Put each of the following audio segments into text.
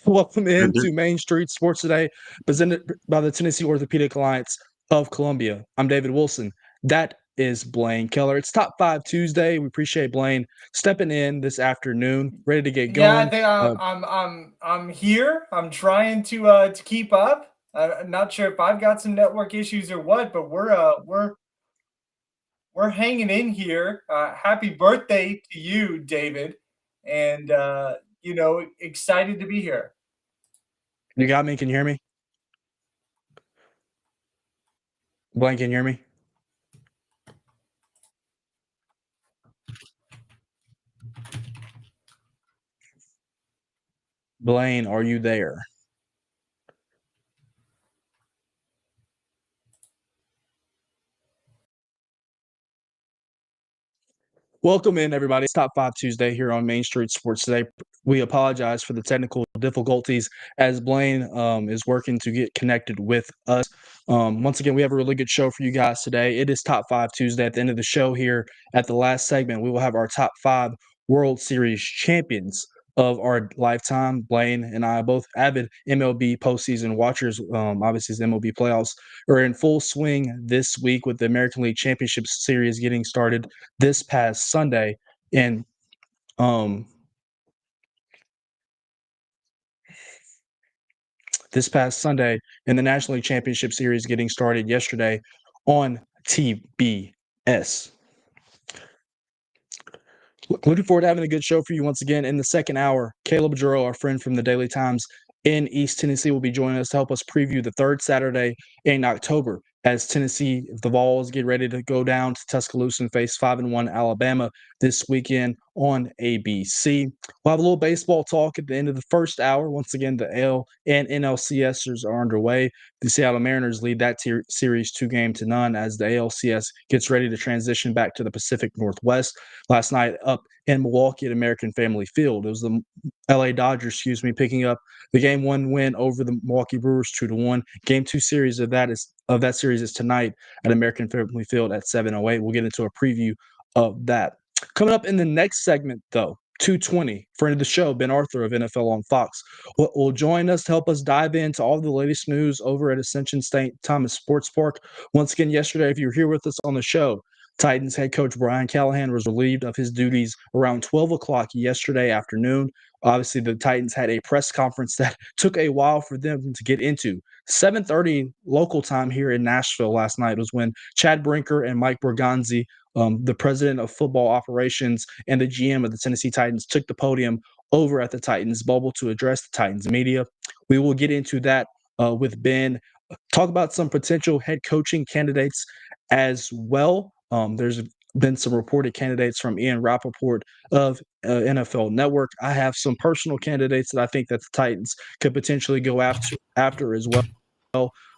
Welcome And there- into Main Street Sports Today, presented by the Tennessee Orthopedic Alliance of Columbia. I'm David Wilson. That is Blaine Keller. It's Top 5 Tuesday. We appreciate Blaine stepping in this afternoon, ready to get Yeah, I going. think I'm here. I'm trying to keep up. I'm not sure if I've got some network issues or what, but we're hanging in here. Happy birthday to you, David, and excited to be here. You got me? Can you hear me? Blaine, can you hear me? Blaine, are you there? Welcome in, everybody. It's Top 5 Tuesday here on Main Street Sports Today. We apologize for the technical difficulties as Blaine is working to get connected with us. Once again, we have a really good show for you guys today. It is Top 5 Tuesday. At the end of the show here, at the last segment, we will have our top 5 World Series champions of our lifetime. Blaine and I are both avid MLB postseason watchers. Obviously, the MLB playoffs are in full swing this week with the American League Championship Series getting started this past Sunday. And this past Sunday, and the National League Championship Series getting started yesterday on TBS. Looking forward to having a good show for you once again. In the second hour, Caleb JARREAU, our friend from the Daily Times in East Tennessee, will be joining us to help us preview the third Saturday in October as Tennessee, the Vols, get ready to go down to Tuscaloosa and face 5-1 Alabama this weekend on ABC. We'll have a little baseball talk at the end of the first hour. Once again, the L and NLCSers are underway. The Seattle Mariners lead that series 2-0 as the ALCS gets ready to transition back to the Pacific Northwest. Last night up in Milwaukee at American Family Field, it was the LA Dodgers, picking up the Game 1 win over the Milwaukee Brewers 2-1. Game 2 series of that series is tonight at American Family Field at 7:08. We'll get into a preview of that. Coming up in the next segment, though, 2:20, friend of the show, Ben Arthur of NFL on Fox, will join us to help us dive into all the latest news over at Ascension St. Thomas Sports Park. Once again, yesterday, if you were here with us on the show, Titans head coach Brian Callahan was relieved of his duties around 12 o'clock yesterday afternoon. Obviously, the Titans had a press conference that took a while for them to get into. 7:30 local time here in Nashville last night was when Chad Brinker and Mike Borgonzi, the president of football operations and the GM of the Tennessee Titans, took the podium over at the Titans bubble to address the Titans media. We will get into that with Ben, talk about some potential head coaching candidates as well. There's been some reported candidates from Ian Rappaport of NFL Network. I have some personal candidates that I think that the Titans could potentially go after as well.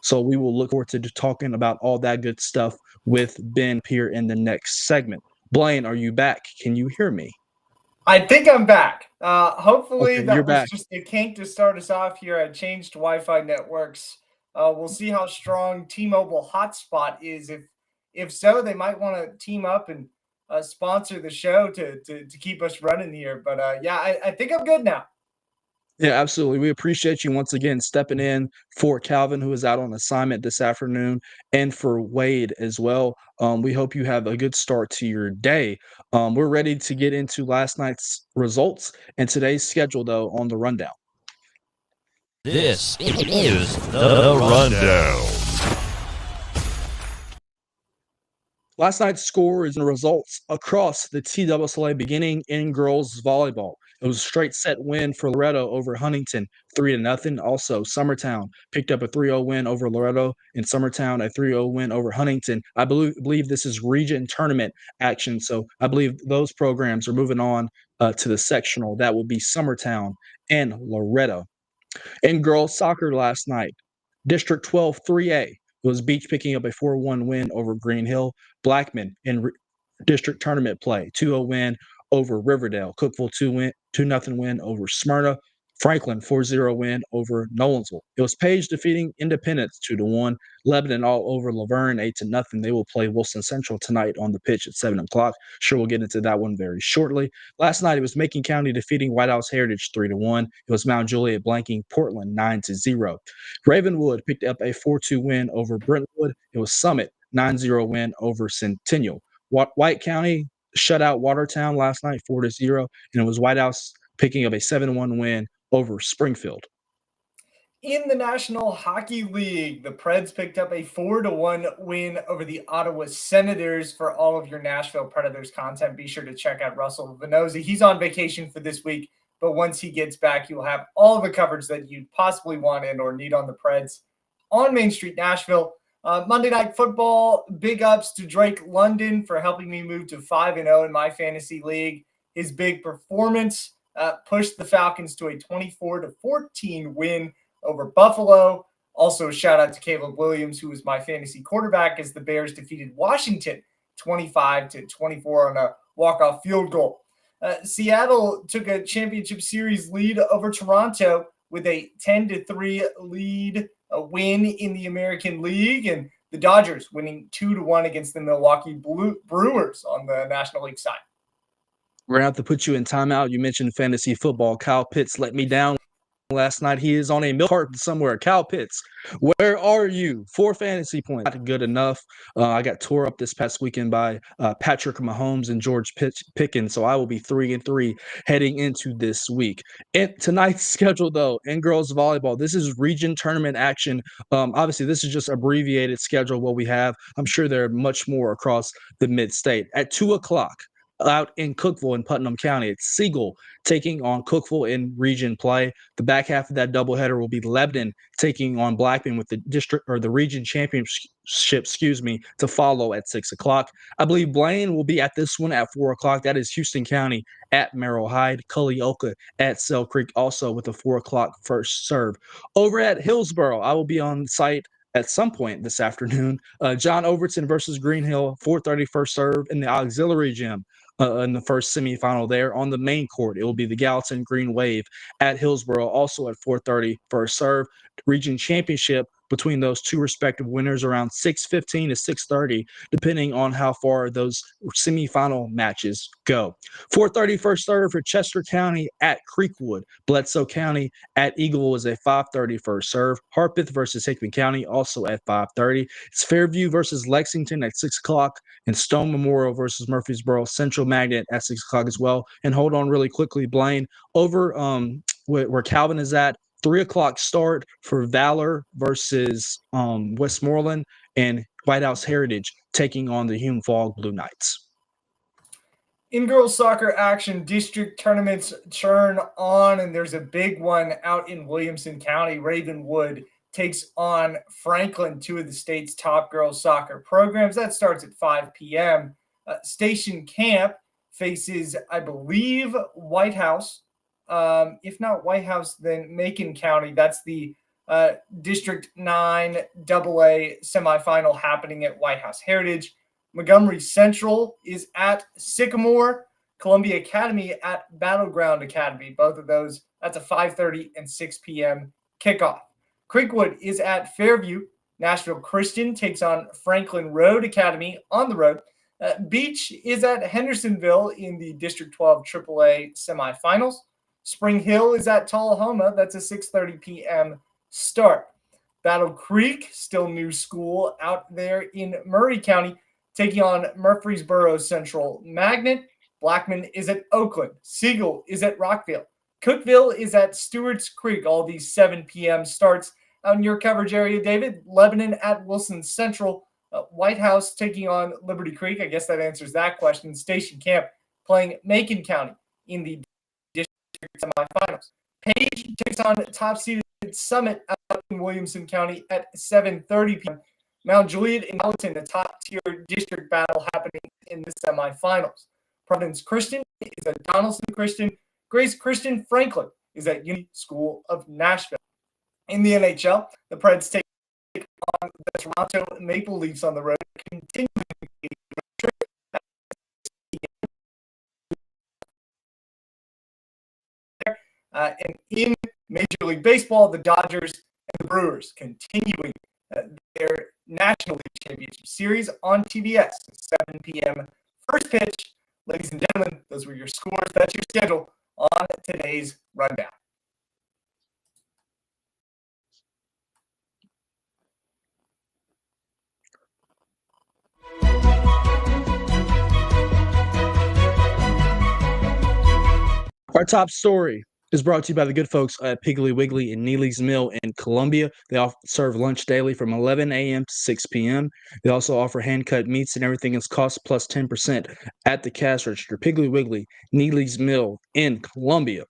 So we will look forward to talking about all that good stuff with Ben here in the next segment. Blaine, are you back? Can you hear me? I think I'm back. Hopefully Okay, you're that was back. just a kink to start us off here. I changed Wi-Fi networks. We'll see how strong T-Mobile hotspot is. If so, they might want to team up and sponsor the show to keep us running here. But yeah, I think I'm good now. Yeah, absolutely. We appreciate you once again stepping in for Calvin, who is out on assignment this afternoon, and for Wade as well. We hope you have a good start to your day. We're ready to get into last night's results and today's schedule, though, on the rundown. This is the Rundown. Last night's scores and results across the TSSA beginning in girls volleyball. It was a straight set win for Loretto over Huntington, 3-0. Also, Summertown picked up a 3-0 win over Loretto, and Summertown a 3-0 win over Huntington. I believe this is region tournament action, so I believe those programs are moving on to the sectional. That will be Summertown and Loretto. In girls soccer last night, District 12 3A was Beach picking up a 4-1 win over Green Hill. Blackman in district tournament play, 2-0 win over Riverdale. Cookville 2-0 win over Smyrna. Franklin 4-0 win over Nolensville. It was Page defeating Independence 2-1. Lebanon all over Laverne 8-0. They will play Wilson Central tonight on the pitch at 7 o'clock. Sure, we'll get into that one very shortly. Last night it was Macon County defeating White House Heritage 3-1. It was Mount Juliet blanking Portland 9-0. Ravenwood picked up a 4-2 win over Brentwood. It was Summit 9-0 win over Centennial. White County shut out Watertown last night 4-0, and it was White House picking up a 7-1 win over Springfield. In the National Hockey League, the Preds picked up a 4-1 win over the Ottawa Senators. For all of your Nashville Predators content, be sure to check out Russell Venoza. He's on vacation for this week, but once he gets back, you'll have all the coverage that you'd possibly want and or need on the Preds on Main Street, Nashville. Monday Night Football, big ups to Drake London for helping me move to 5-0 in my fantasy league. His big performance pushed the Falcons to a 24-14 win over Buffalo. Also, a shout out to Caleb Williams, who was my fantasy quarterback, as the Bears defeated Washington 25-24 on a walk-off field goal. Seattle took a championship series lead over Toronto with a 10-3 lead, a win in the American League, and the Dodgers winning 2-1 against the Milwaukee Brewers on the National League side. We're going to have to put you in timeout. You mentioned fantasy football. Kyle Pitts let me down last night. He is on a milk carton somewhere. Kyle Pitts, where are you? 4 fantasy points. Not good enough. I got tore up this past weekend by Patrick Mahomes and George Pickens, so I will be 3-3 heading into this week. And tonight's schedule, though, in girls volleyball, this is region tournament action. Obviously, this is just abbreviated schedule what we have. I'm sure there are much more across the mid-state. At 2 o'clock, out in Cookeville in Putnam County, it's Siegel taking on Cookeville in region play. The back half of that doubleheader will be Lebanon taking on Blackman with the district or the region championship, to follow at 6 o'clock. I believe Blaine will be at this one at 4 o'clock. That is Houston County at Merrill Hyde, Culleoka at Sell Creek, also with a 4 o'clock first serve. Over at Hillsboro, I will be on site at some point this afternoon. John Overton versus Greenhill, 4:30 first serve in the auxiliary gym. In the first semifinal there on the main court, it will be the Gallatin Green Wave at Hillsboro, also at 4:30 first serve. Region championship between those two respective winners around 6:15 to 6:30, depending on how far those semifinal matches go. 4:30 first serve for Chester County at Creekwood. Bledsoe County at Eagle is a 5:30 first serve. Harpeth versus Hickman County also at 5:30. It's Fairview versus Lexington at 6 o'clock, and Stone Memorial versus Murfreesboro Central Magnet at 6 o'clock as well. And hold on really quickly, Blaine, over where Calvin is at, 3 o'clock start for Valor versus Westmoreland, and White House Heritage taking on the Hume Fogg Blue Knights. In girls soccer action, district tournaments churn on, and there's a big one out in Williamson County. Ravenwood takes on Franklin, two of the state's top girls soccer programs. That starts at 5 p.m. Station Camp faces, I believe, White House. If not White House, then Macon County. That's the District 9 AA semifinal happening at White House Heritage. Montgomery Central is at Sycamore. Columbia Academy at Battleground Academy. Both of those, that's a 5:30 and 6 p.m. kickoff. Creekwood is at Fairview. Nashville Christian takes on Franklin Road Academy on the road. Beach is at Hendersonville in the District 12 AAA semifinals. Spring Hill is at Tullahoma. That's a 6:30 p.m. start. Battle Creek, still new school out there in Murray County, taking on Murfreesboro Central Magnet. Blackman is at Oakland. Siegel is at Rockville. Cookeville is at Stewart's Creek. All these 7 p.m. starts out in your coverage area, David. Lebanon at Wilson Central. White House taking on Liberty Creek. I guess that answers that question. Station Camp playing Macon County in the district semifinals. Page takes on top-seeded Summit out in Williamson County at 7:30 p.m. Mount Juliet and Gallatin, a top-tier district battle happening in the semifinals. Providence Christian is at Donaldson Christian. Grace Christian Franklin is at Unity School of Nashville. In the NHL, the Preds take on the Toronto Maple Leafs on the road, continuing and in Major League Baseball, the Dodgers and the Brewers continuing their National League Championship Series on TBS at 7 p.m. First pitch. Ladies and gentlemen, those were your scores. That's your schedule on today's rundown. Our top story is brought to you by the good folks at Piggly Wiggly and Neely's Mill in Columbia. They serve lunch daily from 11 a.m. to 6 p.m. They also offer hand-cut meats, and everything is cost plus 10% at the cash register. Piggly Wiggly, Neely's Mill in Columbia.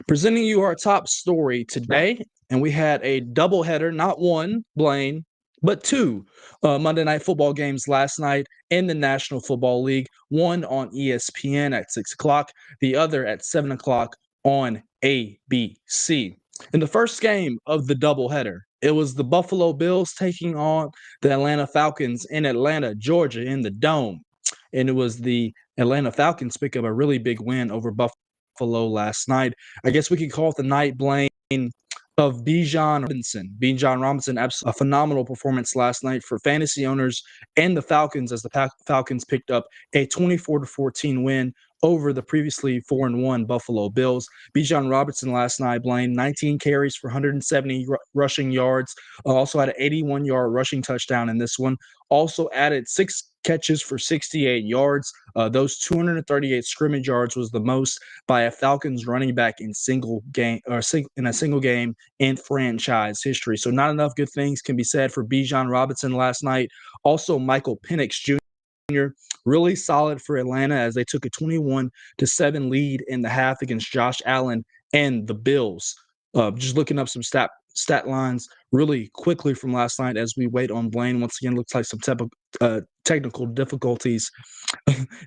Presenting you our top story today, and we had a doubleheader, not one, Blaine, but two Monday Night Football games last night in the National Football League. One on ESPN at 6 o'clock, the other at 7 o'clock on ABC. In the first game of the doubleheader, it was the Buffalo Bills taking on the Atlanta Falcons in Atlanta, Georgia, in the Dome. And it was the Atlanta Falcons pick up a really big win over Buffalo last night. I guess we could call it the night, Blaine, of Bijan Robinson. Bijan Robinson, a phenomenal performance last night for fantasy owners and the Falcons, as the Falcons picked up a 24-14 win over the previously 4-1 Buffalo Bills. Bijan Robinson last night, Blaine, 19 carries for 170 rushing yards. Also had an 81-yard rushing touchdown in this one. Also added 6 catches for 68 yards. Those 238 scrimmage yards was the most by a Falcons running back in a single game in franchise history. So not enough good things can be said for Bijan Robinson last night. Also, Michael Penix Jr. really solid for Atlanta as they took a 21-7 lead in the half against Josh Allen and the Bills. Just looking up some stat lines really quickly from last night as we wait on Blaine. Once again, looks like some technical difficulties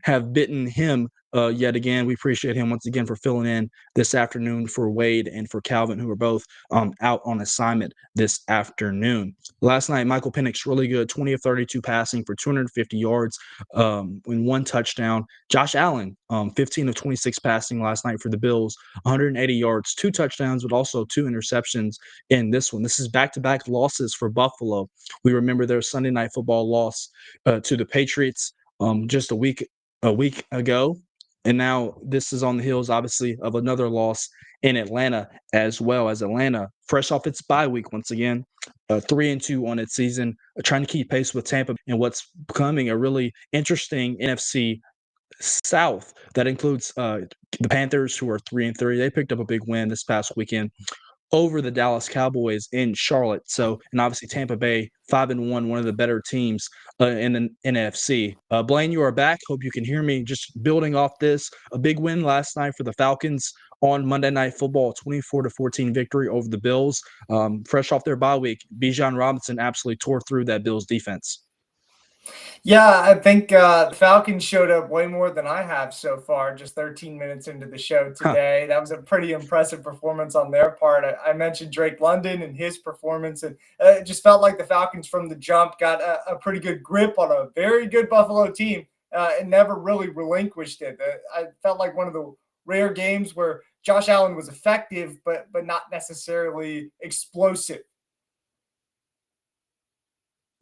have bitten him yet again. We appreciate him once again for filling in this afternoon for Wade and for Calvin, who are both out on assignment this afternoon. Last night, Michael Penix really good, 20 of 32 passing for 250 yards in 1 touchdown. Josh Allen, 15 of 26 passing last night for the Bills, 180 yards, 2 touchdowns, but also 2 interceptions in this one. This is back-to-back losses for Buffalo. We remember their Sunday Night Football loss to the Patriots just a week ago. And now this is on the heels, obviously, of another loss in Atlanta, as well as Atlanta, fresh off its bye week once again, 3-2 on its season, trying to keep pace with Tampa and what's becoming a really interesting NFC South that includes the Panthers, who are 3-3. They picked up a big win this past weekend over the Dallas Cowboys in Charlotte. So, and obviously Tampa Bay, 5-1, one of the better teams in the NFC. Blaine, you are back. Hope you can hear me. Just building off this, a big win last night for the Falcons on Monday Night Football, 24-14 victory over the Bills. Fresh off their bye week, Bijan Robinson absolutely tore through that Bills defense. Yeah, I think the Falcons showed up way more than I have so far, just 13 minutes into the show today. That was a pretty impressive performance on their part. I mentioned Drake London and his performance, and it just felt like the Falcons from the jump got a pretty good grip on a very good Buffalo team and never really relinquished it. I felt like one of the rare games where Josh Allen was effective, but not necessarily explosive.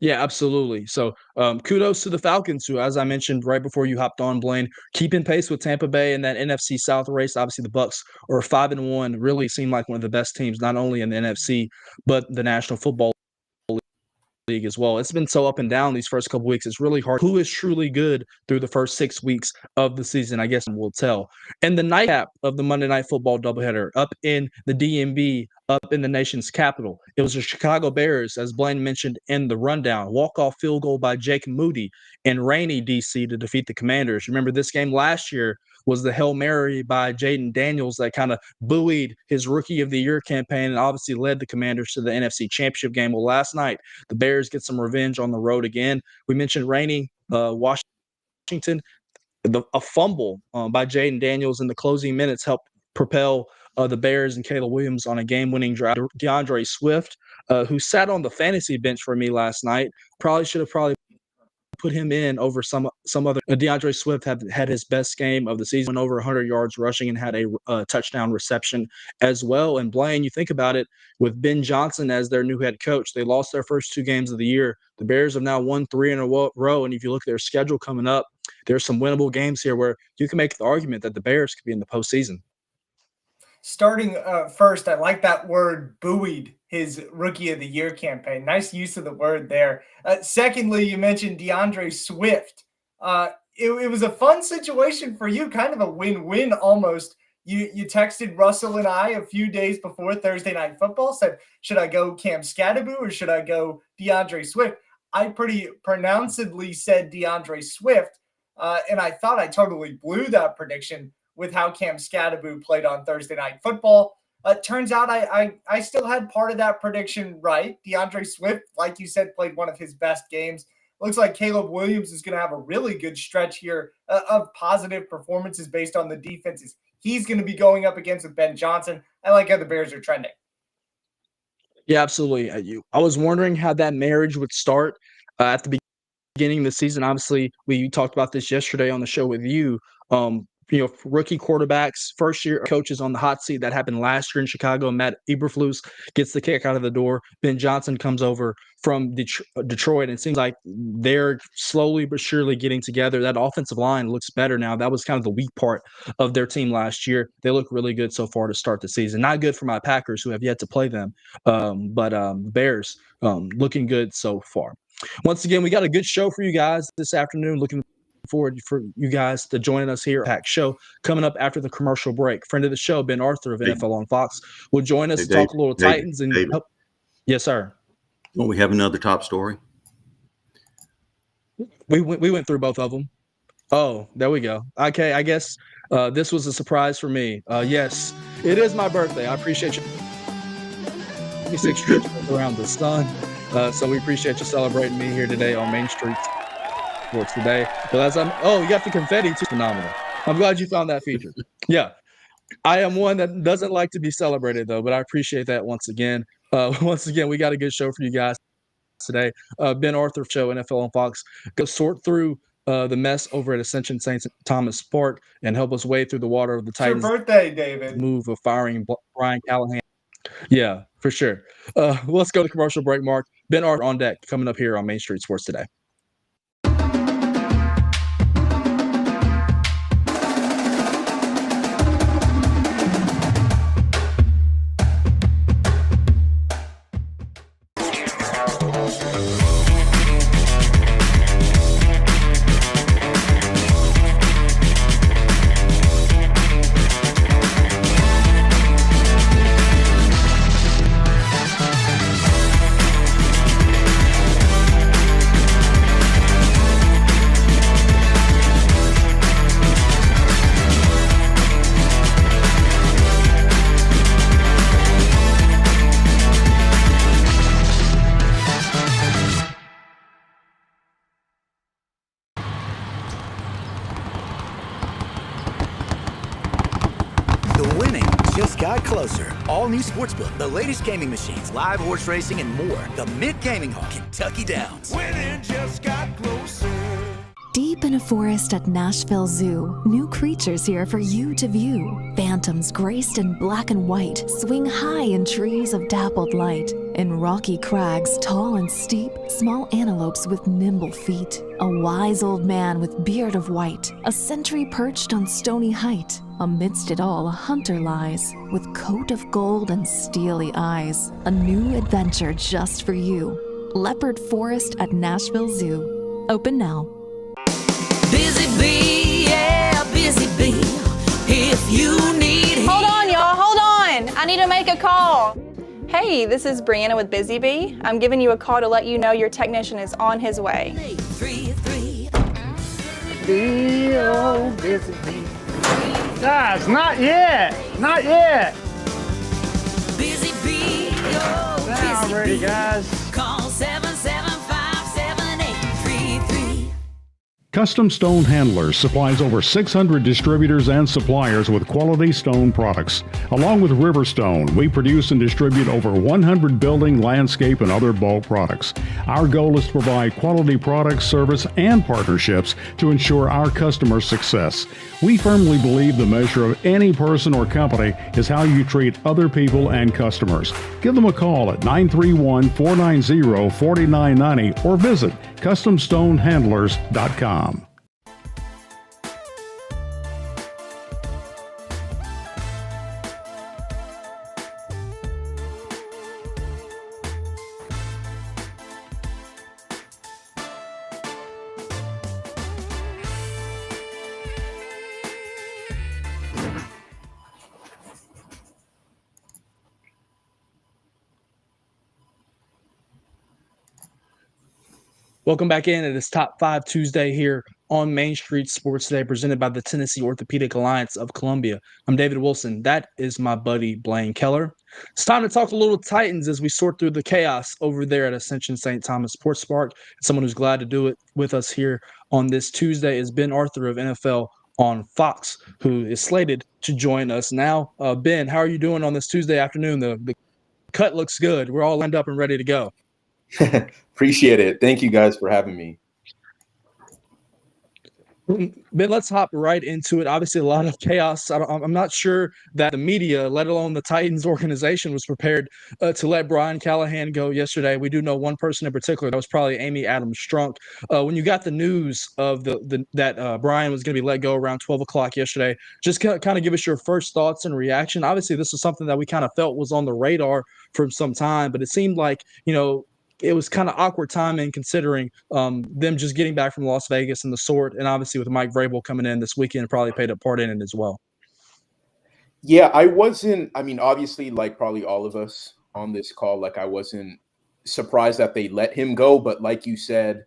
Yeah, absolutely. So kudos to the Falcons, who, as I mentioned right before you hopped on, Blaine, keeping pace with Tampa Bay in that NFC South race. Obviously, the Bucs are 5-1, really seem like one of the best teams, not only in the NFC, but the National Football League as well. It's been so up and down these first couple weeks. It's really hard. Who is truly good through the first 6 weeks of the season? I guess we'll tell. And the nightcap of the Monday Night Football doubleheader up in the DMV, up in the nation's capital. It was the Chicago Bears, as Blaine mentioned in the rundown. Walk-off field goal by Jake Moody in rainy D.C. to defeat the Commanders. Remember, this game last year was the Hail Mary by Jaden Daniels that kind of buoyed his Rookie of the Year campaign and obviously led the Commanders to the NFC Championship game. Well, last night, the Bears get some revenge on the road again. We mentioned rainy Washington. A fumble by Jaden Daniels in the closing minutes helped propel the Bears and Caleb Williams on a game-winning drive. DeAndre Swift, who sat on the fantasy bench for me last night, probably should have put put him in over some other. DeAndre Swift had his best game of the season, over 100 yards rushing, and had a touchdown reception as well. And Blaine, you think about it, with Ben Johnson as their new head coach, they lost their first 2 games of the year. The Bears have now won 3 in a row, and if you look at their schedule coming up, there's some winnable games here where you can make the argument that the Bears could be in the postseason. Starting first, I like that word buoyed his Rookie of the Year campaign. Nice use of the word there. Secondly, you mentioned DeAndre Swift. It was a fun situation for you, kind of a win-win almost. You texted Russell and I a few days before Thursday Night Football, said, should I go Cam Scadaboo or should I go DeAndre Swift? I pretty pronouncedly said DeAndre Swift, and I thought I totally blew that prediction with how Cam Scadaboo played on Thursday Night Football. Turns out I still had part of that prediction right. DeAndre Swift, like you said, played one of his best games. Looks like Caleb Williams is going to have a really good stretch here of positive performances based on the defenses he's going to be going up against with Ben Johnson. I like how the Bears are trending. Yeah, absolutely. I was wondering how that marriage would start at the beginning of the season. Obviously, we talked about this yesterday on the show with you. Rookie quarterbacks, first-year coaches on the hot seat. That happened last year in Chicago. Matt Eberflus gets the kick out of the door. Ben Johnson comes over from Detroit, and it seems like they're slowly but surely getting together. That offensive line looks better now. That was kind of the weak part of their team last year. They look really good so far to start the season. Not good for my Packers, who have yet to play them, but Bears looking good so far. Once again, we got a good show for you guys this afternoon. Looking forward for you guys to joining us here at Pack Show coming up after the commercial break. Friend of the show, Ben Arthur of NFL on Fox, will join us to talk a little Titans and help. Yes, sir. Don't we have another top story? We went through both of them. Oh, there we go. Okay, I guess this was a surprise for me. Yes, it is my birthday. I appreciate you. 26 trips around the sun. So we appreciate you celebrating me here today on Main Street Sports today. But you got the confetti too. Phenomenal. I'm glad you found that feature. Yeah. I am one that doesn't like to be celebrated though, but I appreciate that once again. Once again, we got a good show for you guys today. Ben Arthur Show, NFL on Fox. Go sort through the mess over at Ascension St. Thomas Park and help us wade through the water of the Titans. It's your birthday, David. Move of firing Brian Callahan. Yeah, for sure. Let's go to commercial break, Mark. Ben Arthur on deck coming up here on Main Street Sports today. Got closer. All new Sportsbook, the latest gaming machines, live horse racing, and more. The Mid Gaming Hall, Kentucky Downs. Winning just got closer. Deep in a forest at Nashville Zoo, new creatures here for you to view. Phantoms graced in black and white swing high in trees of dappled light. In rocky crags, tall and steep, small antelopes with nimble feet. A wise old man with beard of white, a sentry perched on stony height. Amidst it all, a hunter lies, with coat of gold and steely eyes. A new adventure just for you. Leopard Forest at Nashville Zoo. Open now. Busy bee, yeah, busy bee. If you need... Hold on, y'all, hold on. I need to make a call. Hey, this is Brianna with Busy Bee. I'm giving you a call to let you know your technician is on his way. 833. Bee, oh, busy bee. Guys, not yet. Not yet. Busy bee, oh, Now busy I'm ready, bee. guys. Call 775-7833. Custom Stone Handlers supplies over 600 distributors and suppliers with quality stone products. Along with Riverstone, we produce and distribute over 100 building, landscape, and other bulk products. Our goal is to provide quality products, service, and partnerships to ensure our customers' success. We firmly believe the measure of any person or company is how you treat other people and customers. Give them a call at 931-490-4990 or visit CustomStoneHandlers.com. Welcome back in. It is Top 5 Tuesday here on Main Street Sports Today, presented by the Tennessee Orthopedic Alliance of Columbia. I'm David Wilson. That is my buddy Blaine Keller. It's time to talk a little Titans as we sort through the chaos over there at Ascension St. Thomas Sports Park. Someone who's glad to do it with us here on this Tuesday is Ben Arthur of NFL on Fox, who is slated to join us now. Ben, how are you doing on this Tuesday afternoon? The cut looks good. We're all lined up and ready to go. Appreciate it. Thank you guys for having me. Ben, let's hop right into it. Obviously, a lot of chaos. I'm not sure that the media, let alone the Titans organization, was prepared to let Brian Callahan go yesterday. We do know one person in particular. That was probably Amy Adams Strunk. When you got the news of that Brian was going to be let go around 12 o'clock yesterday, just kind of give us your first thoughts and reaction. Obviously, this was something that we kind of felt was on the radar for some time, but it seemed like, it was kind of awkward timing considering them just getting back from Las Vegas and the sort, and obviously with Mike Vrabel coming in this weekend, probably played a part in it as well. Yeah, obviously, like probably all of us on this call, like I wasn't surprised that they let him go, but like you said,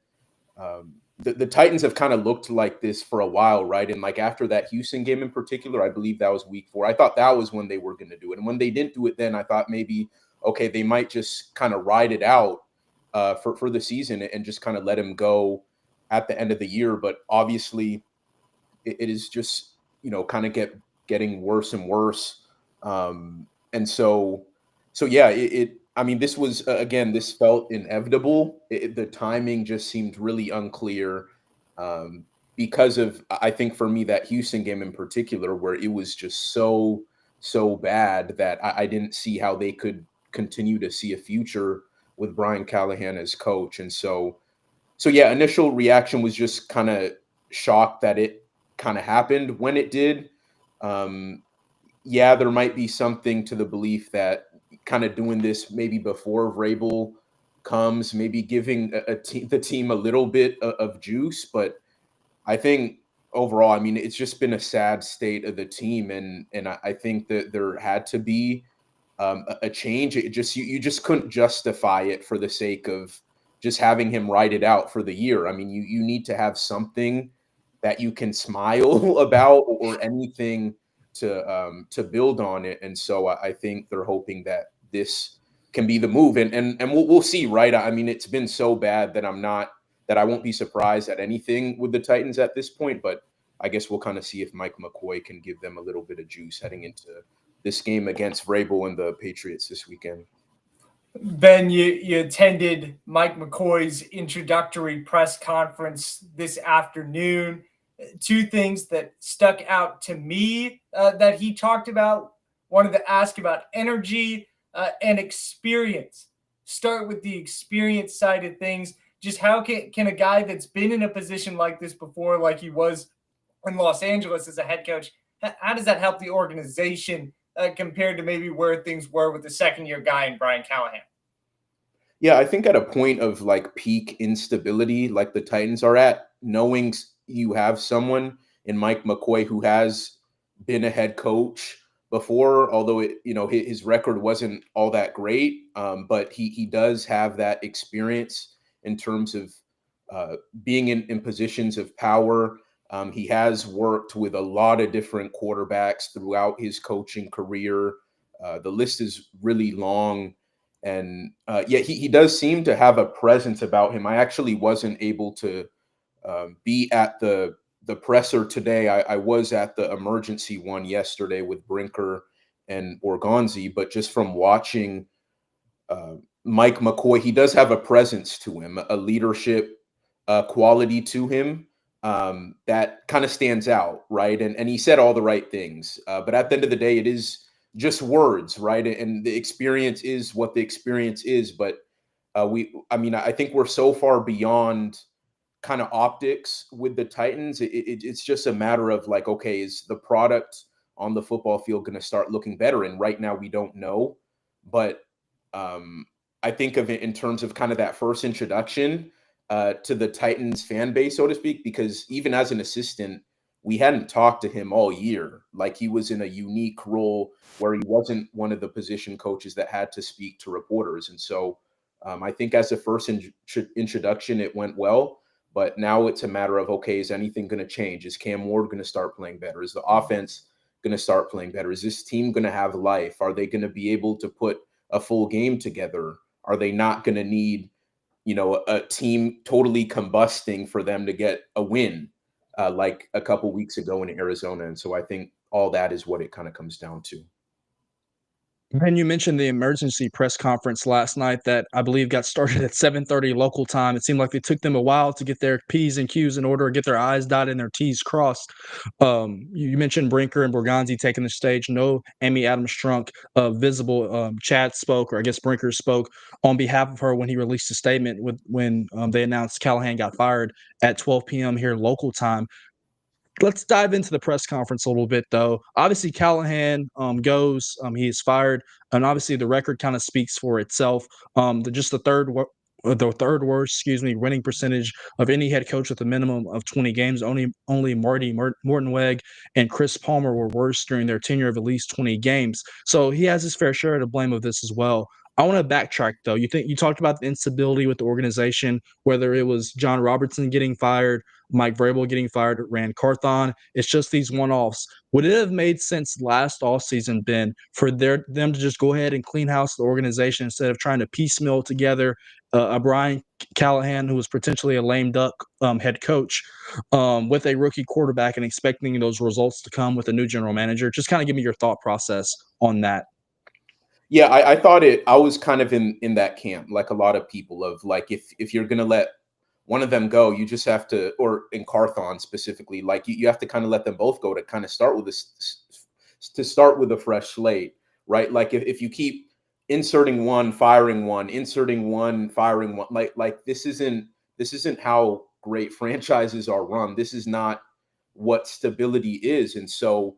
the Titans have kind of looked like this for a while, right? And like after that Houston game in particular, I believe that was week 4. I thought that was when they were going to do it. And when they didn't do it then, I thought maybe, okay, they might just kind of ride it out for the season and just kind of let him go at the end of the year. But obviously it is just, kind of getting worse and worse. And so yeah, this was, again, this felt inevitable. The timing just seemed really unclear because of, I think for me, that Houston game in particular, where it was just so bad that I didn't see how they could continue to see a future with Brian Callahan as coach. And so yeah, initial reaction was just kind of shocked that it kind of happened when it did. Yeah, there might be something to the belief that kind of doing this maybe before Vrabel comes, maybe giving the team a little bit of juice. But I think overall, it's just been a sad state of the team. And I think that there had to be a change. It just you just couldn't justify it for the sake of just having him ride it out for the year. You need to have something that you can smile about or anything to build on it. And so I think they're hoping that this can be the move. And we'll see, right? It's been so bad that I won't be surprised at anything with the Titans at this point. But I guess we'll kind of see if Mike McCoy can give them a little bit of juice heading into this game against Vrabel and the Patriots this weekend. Ben, you attended Mike McCoy's introductory press conference this afternoon. Two things that stuck out to me that he talked about. Wanted to ask about energy and experience. Start with the experience side of things. Just how can a guy that's been in a position like this before, like he was in Los Angeles as a head coach, how does that help the organization compared to maybe where things were with the second-year guy in Brian Callahan? Yeah, I think at a point of like peak instability, like the Titans are at, knowing you have someone in Mike McCoy who has been a head coach before, although his record wasn't all that great, but he does have that experience in terms of being in positions of power. He has worked with a lot of different quarterbacks throughout his coaching career. The list is really long. And he does seem to have a presence about him. I actually wasn't able to be at the presser today. I was at the emergency one yesterday with Brinker and Orgonzi, but just from watching Mike McCoy, he does have a presence to him, a leadership quality to him that kind of stands out, right? And he said all the right things, but at the end of the day, it is just words, right? And the experience is what the experience is. But I think we're so far beyond kind of optics with the Titans. It's just a matter of like, okay, is the product on the football field going to start looking better? And right now we don't know, but I think of it in terms of kind of that first introduction to the Titans fan base, so to speak, because even as an assistant, we hadn't talked to him all year. Like, he was in a unique role where he wasn't one of the position coaches that had to speak to reporters. And so I think as a first introduction, it went well. But now it's a matter of, okay, is anything going to change? Is Cam Ward going to start playing better? Is the offense going to start playing better? Is this team going to have life? Are they going to be able to put a full game together? Are they not going to need, a team totally combusting for them to get a win like a couple weeks ago in Arizona? And so I think all that is what it kind of comes down to. And you mentioned the emergency press conference last night that I believe got started at 7:30 local time. It seemed like it took them a while to get their P's and Q's in order, get their I's dotted and their T's crossed. You mentioned Brinker and Borgonzi taking the stage. No Amy Adams Strunk visible. Chad spoke, or I guess Brinker spoke on behalf of her when he released a statement when they announced Callahan got fired at 12 p.m. here local time. Let's dive into the press conference a little bit, though. Obviously, Callahan goes. He is fired, and obviously the record kind of speaks for itself. The third worst, winning percentage of any head coach with a minimum of 20 games. Only Marty Mortenweg and Chris Palmer were worse during their tenure of at least 20 games. So he has his fair share to blame of this as well. I want to backtrack, though. You talked about the instability with the organization, whether it was John Robertson getting fired, Mike Vrabel getting fired, Rand Carthon. It's just these one-offs. Would it have made sense last offseason, Ben, for them to just go ahead and clean house the organization instead of trying to piecemeal together a Brian Callahan, who was potentially a lame duck head coach, with a rookie quarterback and expecting those results to come with a new general manager? Just kind of give me your thought process on that. Yeah, I thought I was kind of in that camp, like a lot of people, of like, if you're going to let one of them go, you just have to, or in Carthon specifically, like you have to kind of let them both go to kind of start with a fresh slate, right? Like if you keep inserting one, firing one, inserting one, firing one, like this isn't how great franchises are run. This is not what stability is. And so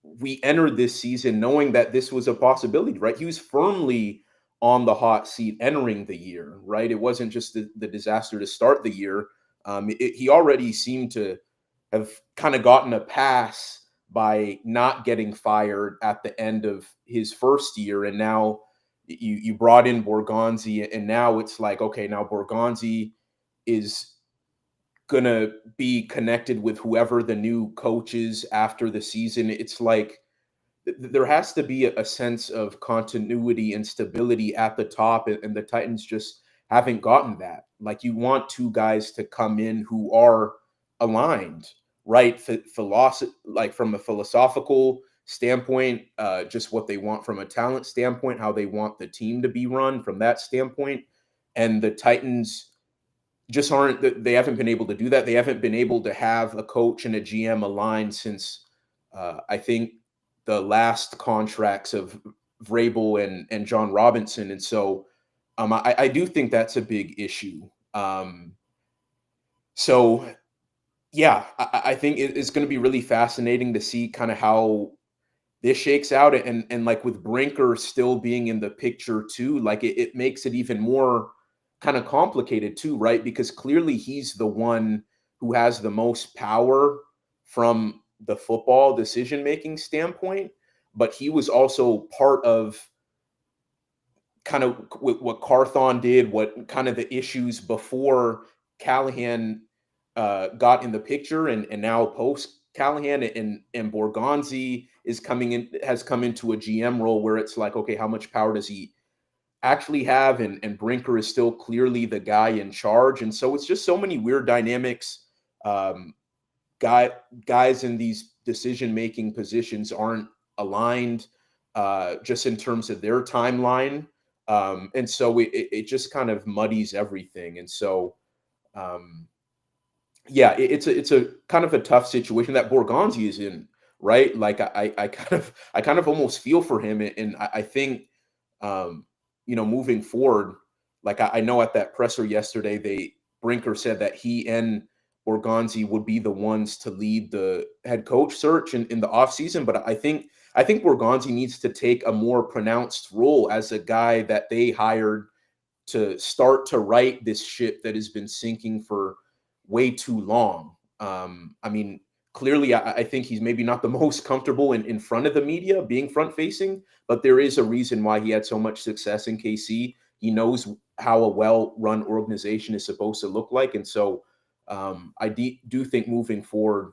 we entered this season knowing that this was a possibility, right? He was firmly on the hot seat entering the year, right? It wasn't just the disaster to start the year. He already seemed to have kind of gotten a pass by not getting fired at the end of his first year. And now you brought in Borgonzi, and now it's like, okay, now Borgonzi is going to be connected with whoever the new coach is after the season. It's like there has to be a sense of continuity and stability at the top, and the Titans just haven't gotten that. Like, you want two guys to come in who are aligned, right? Like from a philosophical standpoint, just what they want from a talent standpoint, how they want the team to be run from that standpoint. And the Titans just they haven't been able to do that. They haven't been able to have a coach and a GM aligned since I think the last contracts of Vrabel and John Robinson. And so I do think that's a big issue. So yeah, I think it's going to be really fascinating to see kind of how this shakes out. And like with Brinker still being in the picture too, like it makes it even more kind of complicated too, right? Because clearly he's the one who has the most power from the football decision-making standpoint, but he was also part of kind of what Carthon did, what kind of the issues before Callahan got in the picture, and now post Callahan, and Borgonzi has come into a GM role where it's like, okay, how much power does he actually have, and Brinker is still clearly the guy in charge. And so it's just so many weird dynamics. Guys in these decision-making positions aren't aligned just in terms of their timeline. And so it just kind of muddies everything. And so, yeah, it's a kind of a tough situation that Borgonzi is in, right? Like I kind of almost feel for him. And I think, moving forward, like I know at that presser yesterday, Brinker said that he and Borgonzi would be the ones to lead the head coach search in the offseason. But I think Borgonzi needs to take a more pronounced role as a guy that they hired to start to right this ship that has been sinking for way too long. I mean, clearly, I think he's maybe not the most comfortable in front of the media, being front facing, but there is a reason why he had so much success in KC. He knows how a well-run organization is supposed to look like. And so I do think moving forward,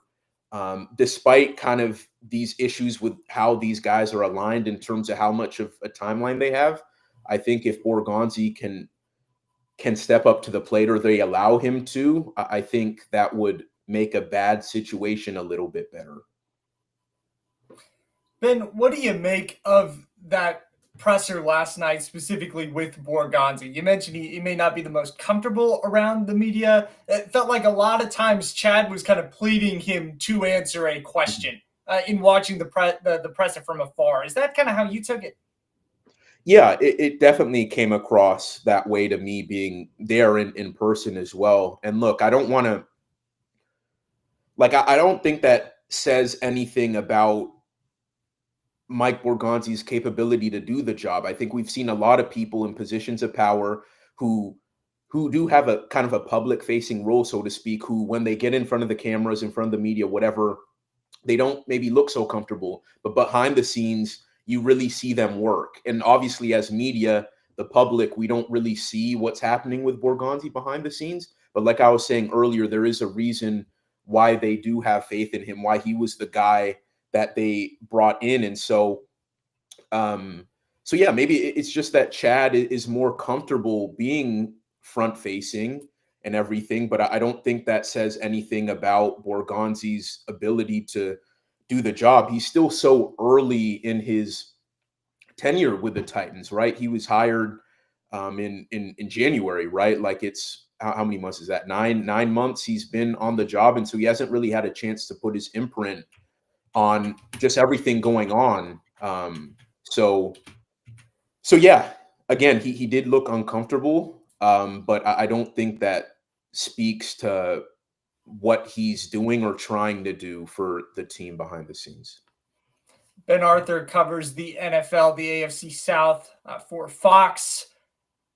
despite kind of these issues with how these guys are aligned in terms of how much of a timeline they have, I think if Borgonzi can step up to the plate, or they allow him to, I think that would make a bad situation a little bit better. Ben, what do you make of that presser last night, specifically with Borgonzi? You mentioned he may not be the most comfortable around the media. It felt like a lot of times Chad was kind of pleading him to answer a question in watching the presser from afar. Is that kind of how you took it? Yeah, it definitely came across that way to me, being there in person as well. And look, I don't want to, like, I don't think that says anything about Mike Borgonzi's capability to do the job. I think we've seen a lot of people in positions of power who do have a kind of a public facing role, so to speak, who, when they get in front of the cameras, in front of the media, whatever, they don't maybe look so comfortable, but behind the scenes, you really see them work. And obviously, as media, the public, we don't really see what's happening with Borgonzi behind the scenes. But like I was saying earlier, there is a reason why they do have faith in him, why he was the guy that they brought in. And so, yeah, maybe it's just that Chad is more comfortable being front facing and everything, but I don't think that says anything about Borgonzi's ability to do the job. He's still so early in his tenure with the Titans, right? He was hired in January, right? Like, it's how many months is that? Nine months he's been on the job, and so he hasn't really had a chance to put his imprint on just everything going on. So yeah, again, he did look uncomfortable, but I don't think that speaks to what he's doing or trying to do for the team behind the scenes. Ben Arthur covers the NFL, the AFC South for Fox.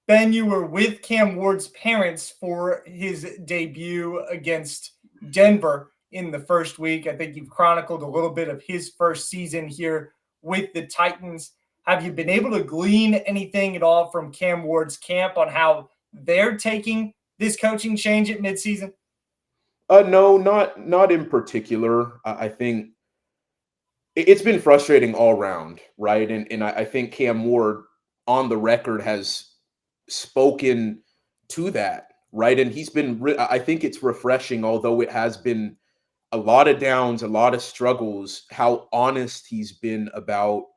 Ben, you were with Cam Ward's parents for his debut against Denver in the first week. I think you've chronicled a little bit of his first season here with the Titans. Have you been able to glean anything at all from Cam Ward's camp on how they're taking this coaching change at midseason? No, not in particular. I think it's been frustrating all around, right? And I think Cam Ward, on the record, has spoken to that, right? And he's been, I think it's refreshing, although it has been a lot of downs, a lot of struggles, how honest he's been about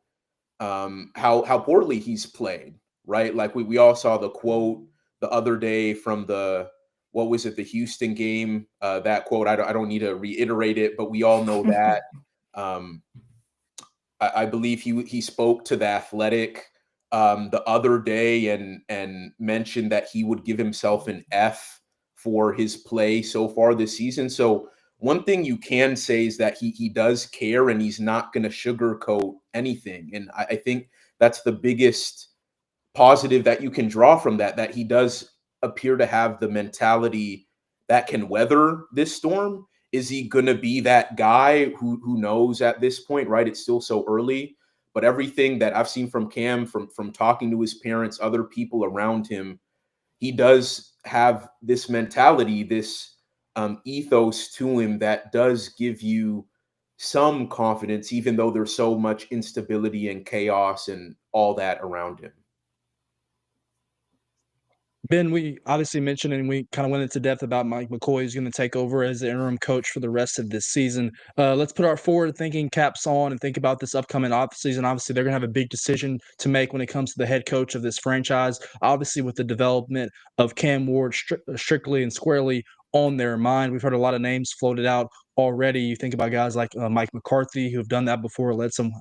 how poorly he's played, right? Like we all saw the quote the other day from the Houston game, that quote, I don't need to reiterate it, but we all know that. I believe he spoke to The Athletic the other day and mentioned that he would give himself an F for his play so far this season. So one thing you can say is that he does care, and he's not going to sugarcoat anything. And I think that's the biggest positive that you can draw from that he does appear to have the mentality that can weather this storm. Is he going to be that guy? Who knows at this point, right? It's still so early, but everything that I've seen from Cam, from talking to his parents, other people around him, he does have this mentality, this ethos to him that does give you some confidence, even though there's so much instability and chaos and all that around him. Ben, we obviously mentioned and we kind of went into depth about Mike McCoy who's going to take over as the interim coach for the rest of this season. Let's put our forward-thinking caps on and think about this upcoming offseason. Obviously, they're going to have a big decision to make when it comes to the head coach of this franchise. Obviously, with the development of Cam Ward strictly and squarely on their mind. We've heard a lot of names floated out already. You think about guys like Mike McCarthy, who have done that before, led some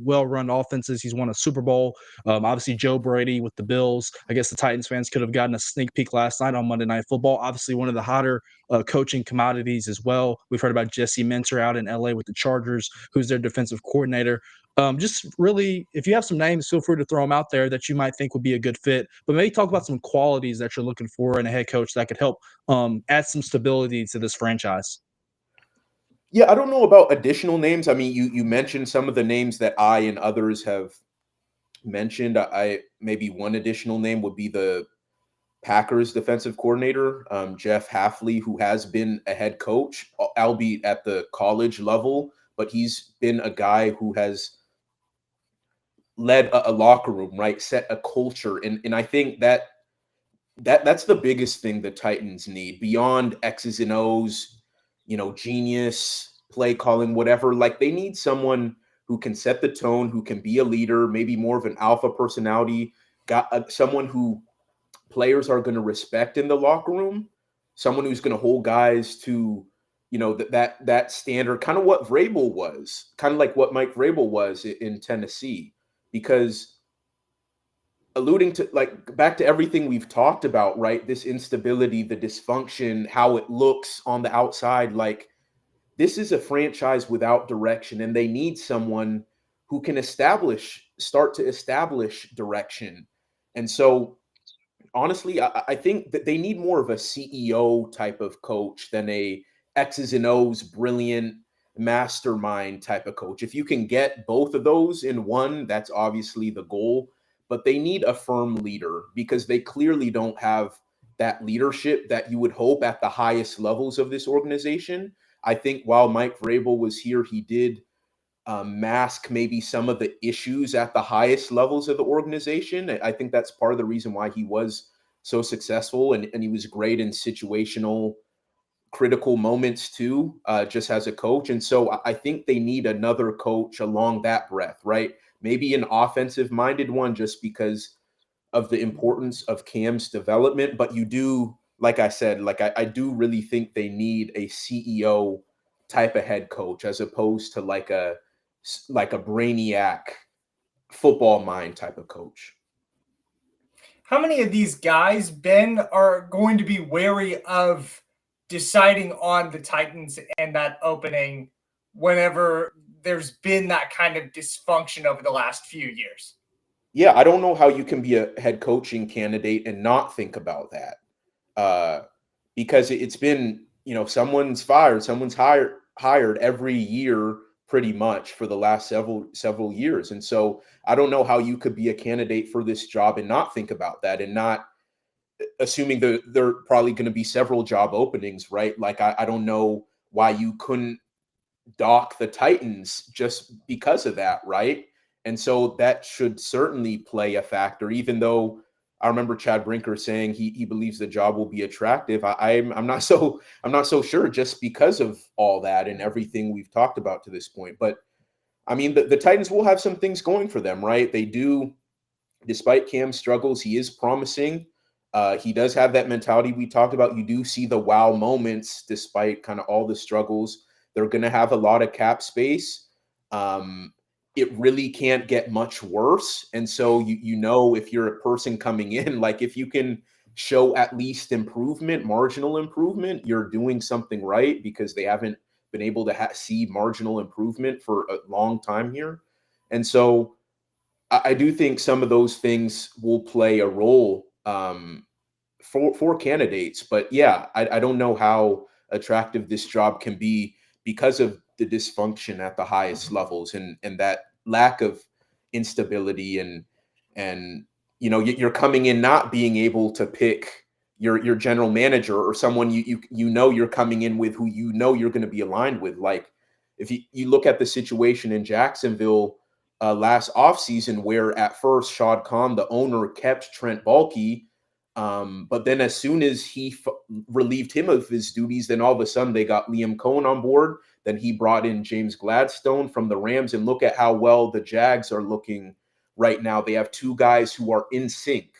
well-run offenses. He's won a Super Bowl. Obviously, Joe Brady with the Bills. I guess the Titans fans could have gotten a sneak peek last night on Monday Night Football. Obviously, one of the hotter coaching commodities as well. We've heard about Jesse Minter out in LA with the Chargers, who's their defensive coordinator. Just really, if you have some names, feel free to throw them out there that you might think would be a good fit. But maybe talk about some qualities that you're looking for in a head coach that could help add some stability to this franchise. Yeah, I don't know about additional names. I mean, you mentioned some of the names that I and others have mentioned. I maybe one additional name would be the Packers defensive coordinator, Jeff Hafley, who has been a head coach, albeit at the college level, but he's been a guy who has led a locker room, right? Set a culture. And I think that's the biggest thing the Titans need beyond X's and O's, genius, play calling, whatever. Like, they need someone who can set the tone, who can be a leader, maybe more of an alpha personality, someone who players are going to respect in the locker room, someone who's going to hold guys to, that standard, kind of what Vrabel was, kind of like what Mike Vrabel was in Tennessee. Because alluding to, like, back to everything we've talked about, right? This instability, the dysfunction, how it looks on the outside, like, this is a franchise without direction, and they need someone who can start to establish direction. And so, honestly, I think that they need more of a CEO type of coach than a X's and O's brilliant mastermind type of coach. If you can get both of those in one, that's obviously the goal. But they need a firm leader because they clearly don't have that leadership that you would hope at the highest levels of this organization. I think while Mike Vrabel was here, he did mask maybe some of the issues at the highest levels of the organization. I think that's part of the reason why he was so successful, and he was great in situational critical moments too, just as a coach. And so I think they need another coach along that breadth, right? Maybe an offensive minded one just because of the importance of Cam's development. But you do, like I said, I do really think they need a CEO type of head coach as opposed to like a brainiac football mind type of coach. How many of these guys, Ben, are going to be wary of deciding on the Titans and that opening whenever there's been that kind of dysfunction over the last few years? Yeah, I don't know how you can be a head coaching candidate and not think about that. Because it's been, someone's fired, someone's hired every year pretty much for the last several years. And so I don't know how you could be a candidate for this job and not think about that, and not assuming that there are probably going to be several job openings, right? Like, I don't know why you couldn't dock the Titans just because of that, right? And so that should certainly play a factor, even though I remember Chad Brinker saying he believes the job will be attractive. I'm not so sure, just because of all that and everything we've talked about to this point. But I mean, the Titans will have some things going for them, right? They do, despite Cam's struggles, he is promising. He does have that mentality we talked about. You do see the wow moments despite kind of all the struggles. They're going to have a lot of cap space. It really can't get much worse. And so, if you're a person coming in, like, if you can show at least improvement, marginal improvement, you're doing something right, because they haven't been able to see marginal improvement for a long time here. And so I do think some of those things will play a role for candidates. But yeah, I don't know how attractive this job can be because of the dysfunction at the highest levels and that lack of instability and you're coming in not being able to pick your general manager or someone you're coming in with who you're going to be aligned with. Like, if you look at the situation in Jacksonville last offseason, where at first Shad Khan, the owner, kept Trent Baalke, But then as soon as he relieved him of his duties, then all of a sudden they got Liam Cohen on board. Then he brought in James Gladstone from the Rams, and look at how well the Jags are looking right now. They have two guys who are in sync,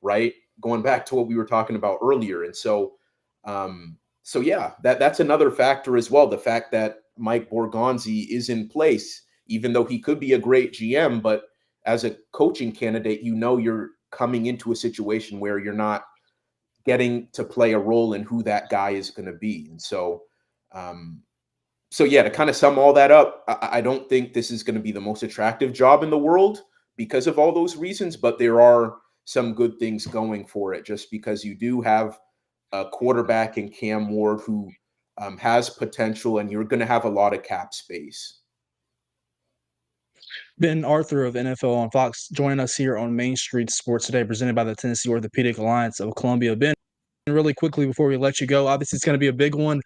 right? Going back to what we were talking about earlier. And so yeah, that's another factor as well. The fact that Mike Borgonzi is in place, even though he could be a great GM, but as a coaching candidate, you're coming into a situation where you're not getting to play a role in who that guy is going to be. And so yeah, to kind of sum all that up, I don't think this is going to be the most attractive job in the world because of all those reasons, but there are some good things going for it just because you do have a quarterback in Cam Ward who has potential, and you're going to have a lot of cap space. Ben Arthur of NFL on Fox joining us here on Main Street Sports Today, presented by the Tennessee Orthopedic Alliance of Columbia. Ben, really quickly before we let you go, obviously it's going to be a big one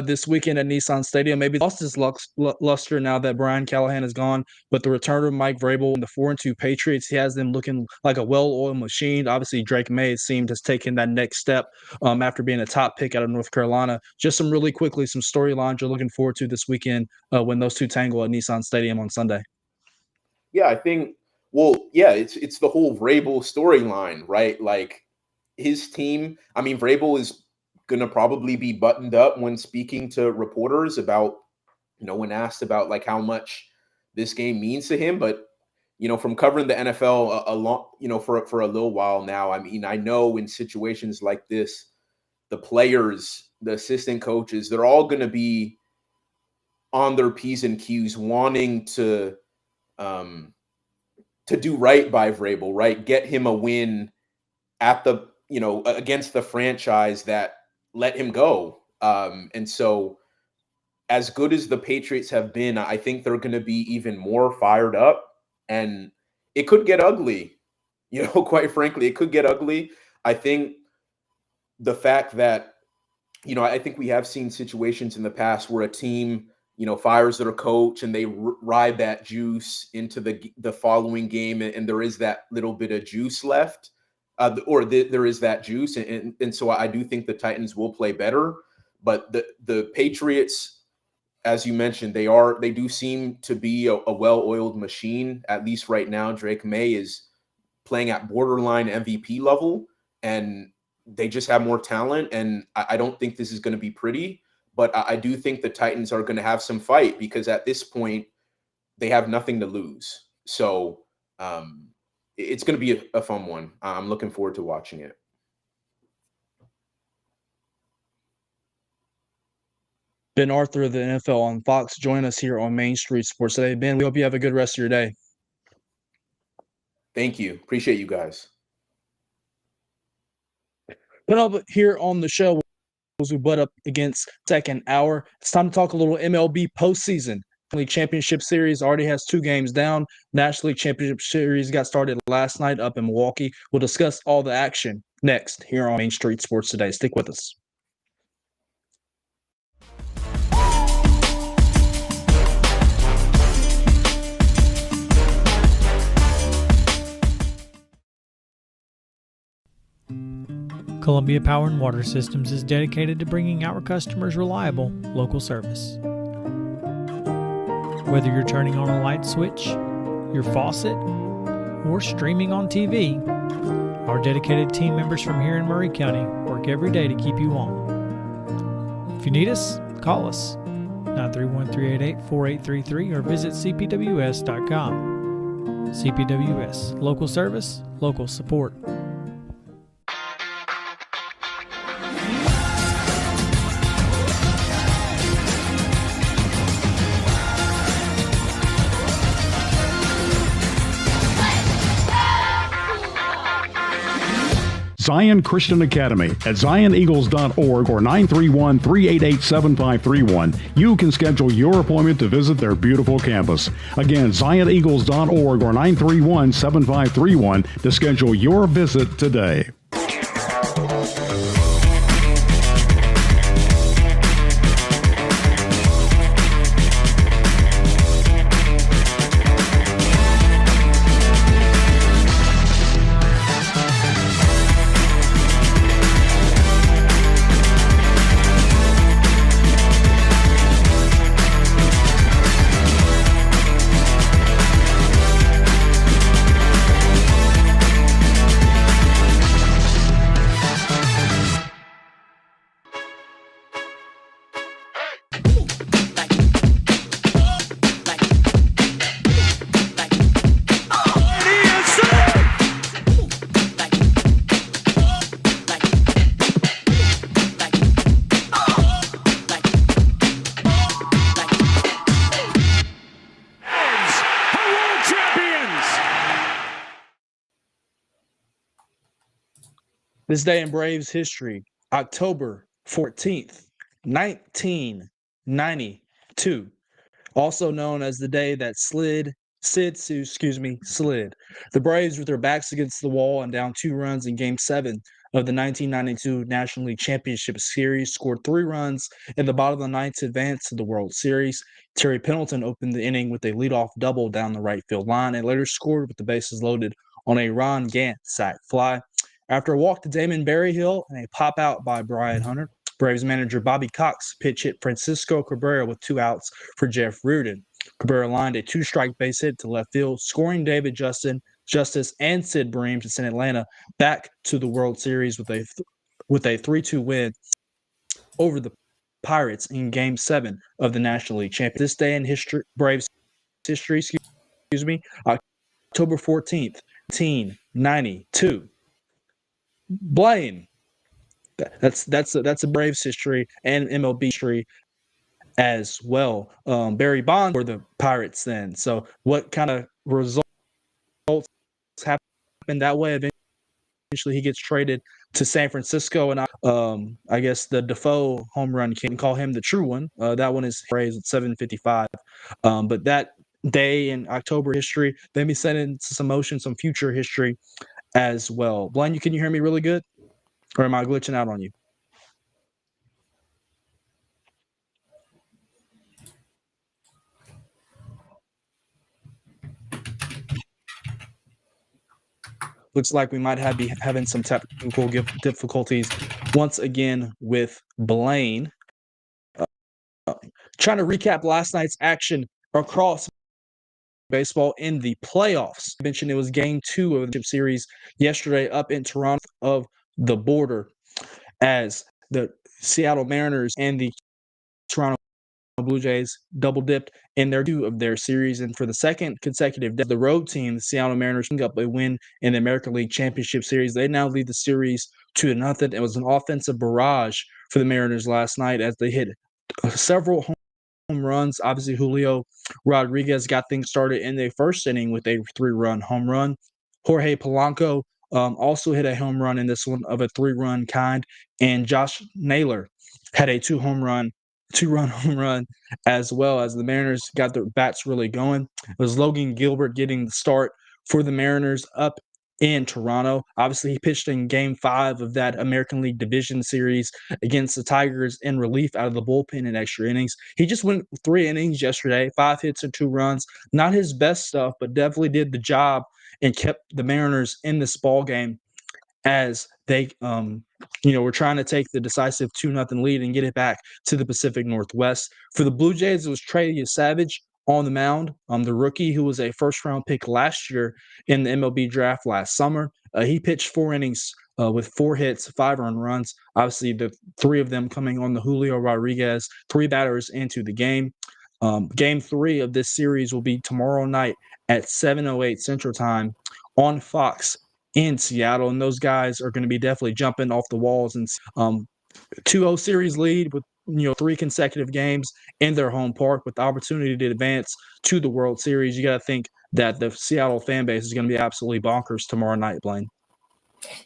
this weekend at Nissan Stadium. Maybe lost his luster now that Brian Callahan is gone, but the return of Mike Vrabel and the 4-2 Patriots, he has them looking like a well-oiled machine. Obviously, Drake May, it seemed, has taken that next step after being a top pick out of North Carolina. Just some storylines you're looking forward to this weekend when those two tangle at Nissan Stadium on Sunday. Yeah, I think, it's the whole Vrabel storyline, right? Like, his team, Vrabel is going to probably be buttoned up when speaking to reporters about, when asked about like how much this game means to him. But, from covering the NFL a long, for a little while now, I know in situations like this, the players, the assistant coaches, they're all going to be on their P's and Q's wanting to do right by Vrabel, right? Get him a win at the, against the franchise that let him go. And so as good as the Patriots have been, I think they're going to be even more fired up, and it could get ugly. Quite frankly, it could get ugly. I think the fact that, I think we have seen situations in the past where a team, fires their coach and they ride that juice into the following game, and there is that little bit of juice left. There is that juice, and so I do think the Titans will play better. But the Patriots, as you mentioned, they do seem to be a well-oiled machine. At least right now, Drake May is playing at borderline MVP level, and they just have more talent. And I don't think this is going to be pretty, but I do think the Titans are going to have some fight because at this point they have nothing to lose. So it's going to be a fun one. I'm looking forward to watching it. Ben Arthur of the NFL on Fox, join us here on Main Street Sports Today. Ben, we hope you have a good rest of your day. Thank you. Appreciate you guys. But here on the show, we butt up against second hour. It's time to talk a little MLB postseason. League Championship Series already has 2 games down. National League Championship Series got started last night up in Milwaukee. We'll discuss all the action next here on Main Street Sports Today. Stick with us. Columbia Power and Water Systems is dedicated to bringing our customers reliable, local service. Whether you're turning on a light switch, your faucet, or streaming on TV, our dedicated team members from here in Murray County work every day to keep you on. If you need us, call us 931-388-4833 or visit cpws.com. CPWS, local service, local support. Zion Christian Academy at zioneagles.org or 931-388-7531. You can schedule your appointment to visit their beautiful campus. Again, zioneagles.org or 931-7531 to schedule your visit today. This day in Braves history, October 14th, 1992, also known as the day that slid. The Braves, with their backs against the wall and down 2 runs in Game 7 of the 1992 National League Championship Series, scored 3 runs in the bottom of the ninth to advance to the World Series. Terry Pendleton opened the inning with a leadoff double down the right field line and later scored with the bases loaded on a Ron Gant sac fly. After a walk to Damon Berryhill and a pop out by Brian Hunter, Braves manager Bobby Cox pitch hit Francisco Cabrera with 2 outs for Jeff Reardon. Cabrera lined a 2-strike base hit to left field, scoring David Justice and Sid Bream to send Atlanta back to the World Series with a 3-2 win over the Pirates in Game 7 of the National League Championship. This day in Braves history, October 14th, 1992. Blaine. That's a Braves history and MLB history as well. Barry Bonds for the Pirates then. So what kind of results happened that way? Eventually he gets traded to San Francisco, and I guess the Defoe home run, can call him the true one. That one is phrased at 7:55. But that day in October history, let me set into some motion, some future history as well. Blaine, can you hear me really good? Or am I glitching out on you? Looks like we might be having some technical difficulties once again with Blaine. Trying to recap last night's action across baseball in the playoffs. I mentioned it was Game 2 of the series yesterday up in Toronto of the border, as the Seattle Mariners and the Toronto Blue Jays double dipped in their 2 of their series, and for the second consecutive day, the road team, the Seattle Mariners, picked up a win in the American League Championship Series. They now lead the series 2-0. It was an offensive barrage for the Mariners last night as they hit several home runs. Obviously, Julio Rodriguez got things started in the first inning with a 3-run home run. Jorge Polanco also hit a home run in this one of a 3-run kind, and Josh Naylor had a 2-run home run as well, as the Mariners got their bats really going. It was Logan Gilbert getting the start for the Mariners up in Toronto. Obviously, he pitched in Game 5 of that American League Division Series against the Tigers in relief out of the bullpen in extra innings. He just went 3 innings yesterday, 5 hits and 2 runs. Not his best stuff, but definitely did the job and kept the Mariners in this ball game as they were trying to take the decisive 2-0 lead and get it back to the Pacific Northwest. For the Blue Jays, it was Trey Savage on the mound, the rookie who was a first-round pick last year in the MLB draft last summer. He pitched 4 innings with 4 hits, 5 earned runs. Obviously, the 3 of them coming on the Julio Rodriguez, 3 batters into the game. Game 3 of this series will be tomorrow night at 7:08 Central Time on Fox in Seattle, and those guys are going to be definitely jumping off the walls. And 2-0 series lead with 3 consecutive games in their home park with the opportunity to advance to the World Series. You got to think that the Seattle fan base is going to be absolutely bonkers tomorrow night, Blaine.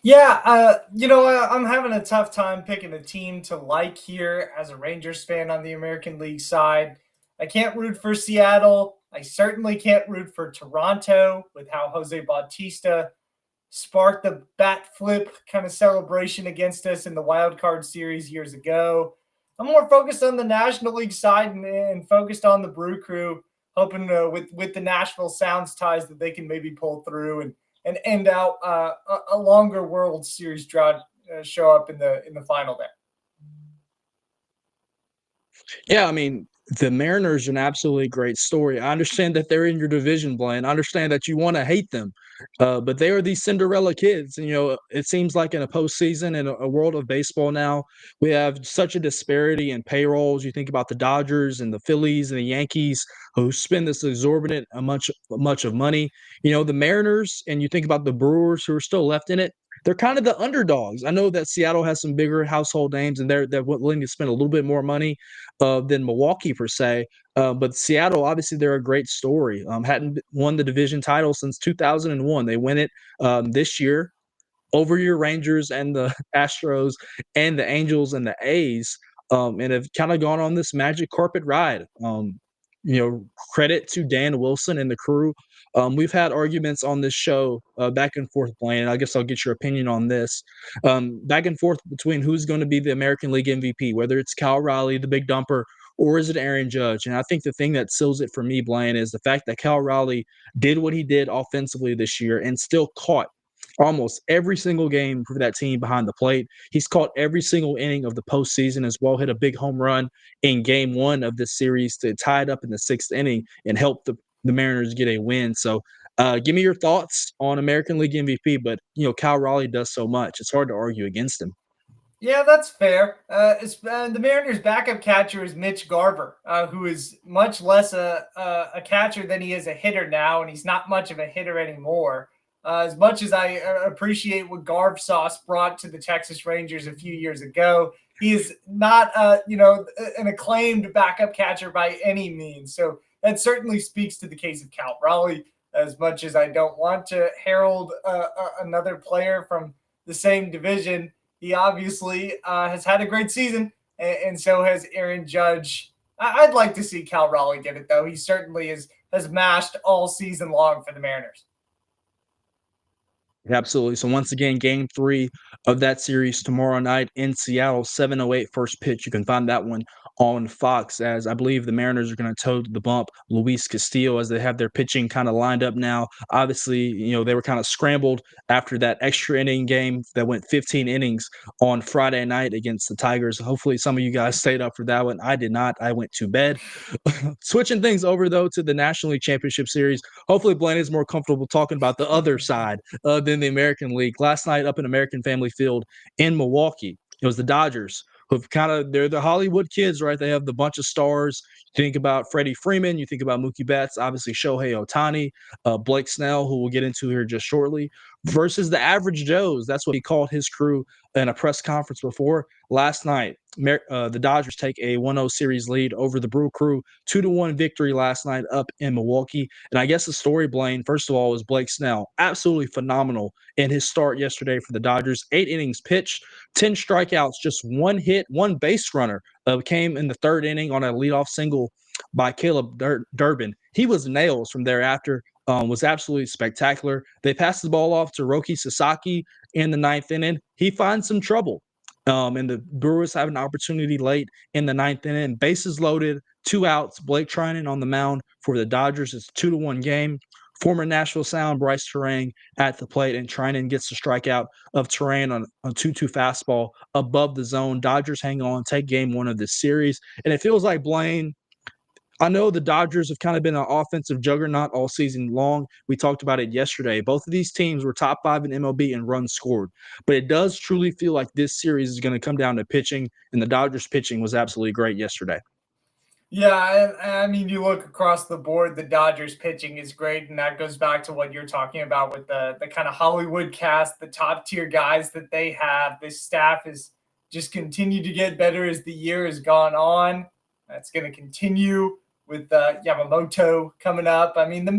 Yeah, I'm having a tough time picking a team to like here as a Rangers fan on the American League side. I can't root for Seattle. I certainly can't root for Toronto with how Jose Bautista sparked the bat flip kind of celebration against us in the wild card series years ago. I'm more focused on the National League side and focused on the Brew Crew, hoping with the Nashville Sounds ties that they can maybe pull through and end out a longer World Series drought, show up in the final there. Yeah, I mean, the Mariners are an absolutely great story. I understand that they're in your division, Blaine. I understand that you want to hate them, but they are these Cinderella kids. And, it seems like in a postseason in a world of baseball now, we have such a disparity in payrolls. You think about the Dodgers and the Phillies and the Yankees who spend this exorbitant much of money. The Mariners, and you think about the Brewers who are still left in it. They're kind of the underdogs. I know that Seattle has some bigger household names, and they're willing to spend a little bit more money than Milwaukee per se. But Seattle, obviously, they're a great story. Hadn't won the division title since 2001. They win it this year. over your Rangers and the Astros and the Angels and the A's, and have kind of gone on this magic carpet ride. Credit to Dan Wilson and the crew. We've had arguments on this show back and forth, Blaine. I guess I'll get your opinion on this. Back and forth between who's going to be the American League MVP, whether it's Cal Raleigh, the big dumper, or is it Aaron Judge? And I think the thing that seals it for me, Blaine, is the fact that Cal Raleigh did what he did offensively this year and still caught almost every single game for that team behind the plate. He's caught every single inning of the postseason as well, hit a big home run in game one of this series to tie it up in the sixth inning and help the Mariners get a win. So give me your thoughts on American League MVP, but Cal Raleigh does so much. It's hard to argue against him. Yeah, that's fair. The Mariners' backup catcher is Mitch Garver, who is much less a catcher than he is a hitter now, and he's not much of a hitter anymore. As much as I appreciate what Garv Sauce brought to the Texas Rangers a few years ago, he is not, an acclaimed backup catcher by any means. So that certainly speaks to the case of Cal Raleigh. As much as I don't want to herald another player from the same division, he obviously has had a great season, and so has Aaron Judge. I'd like to see Cal Raleigh get it, though. He certainly has mashed all season long for the Mariners. Absolutely. So once again, game 3 of that series tomorrow night in Seattle, 7:08 first pitch. You can find that one on Fox, as I believe the Mariners are going to toe the bump Luis Castillo as they have their pitching kind of lined up now. Obviously, they were kind of scrambled after that extra inning game that went 15 innings on Friday night against the Tigers. Hopefully some of you guys stayed up for that one. I did not. I went to bed. Switching things over, though, to the National League Championship Series. Hopefully Blaine is more comfortable talking about the other side than the American League. Last night up in American Family Field in Milwaukee, it was the Dodgers who've they're the Hollywood kids, right? They have the bunch of stars. You think about Freddie Freeman, you think about Mookie Betts, obviously Shohei Ohtani, Blake Snell, who we'll get into here just shortly, versus the average Joes. That's what he called his crew in a press conference before. Last night, the Dodgers take a 1-0 series lead over the Brew Crew, 2-1 victory last night up in Milwaukee. And I guess the story, Blaine, first of all, was Blake Snell, absolutely phenomenal in his start yesterday for the Dodgers. 8 innings pitched, 10 strikeouts, just 1 hit, 1 base runner came in the 3rd inning on a leadoff single by Caleb Durbin. He was nails from thereafter. Was absolutely spectacular. They passed the ball off to Roki Sasaki in the 9th inning. He finds some trouble. And the Brewers have an opportunity late in the 9th inning. Bases loaded, 2 outs. Blake Trinan on the mound for the Dodgers. It's 2-1 game. Former Nashville Sound Bryce Terang at the plate, and Trinan gets the strikeout of Terang on a 2-2 fastball above the zone. Dodgers hang on, take game 1 of this series. And it feels like, Blaine, I know the Dodgers have kind of been an offensive juggernaut all season long. We talked about it yesterday. Both of these teams were top 5 in MLB in runs scored. But it does truly feel like this series is going to come down to pitching, and the Dodgers pitching was absolutely great yesterday. Yeah, I mean, you look across the board, the Dodgers pitching is great, and that goes back to what you're talking about with the kind of Hollywood cast, the top-tier guys that they have. This staff has just continued to get better as the year has gone on. That's going to continue with Yamamoto coming up. I mean,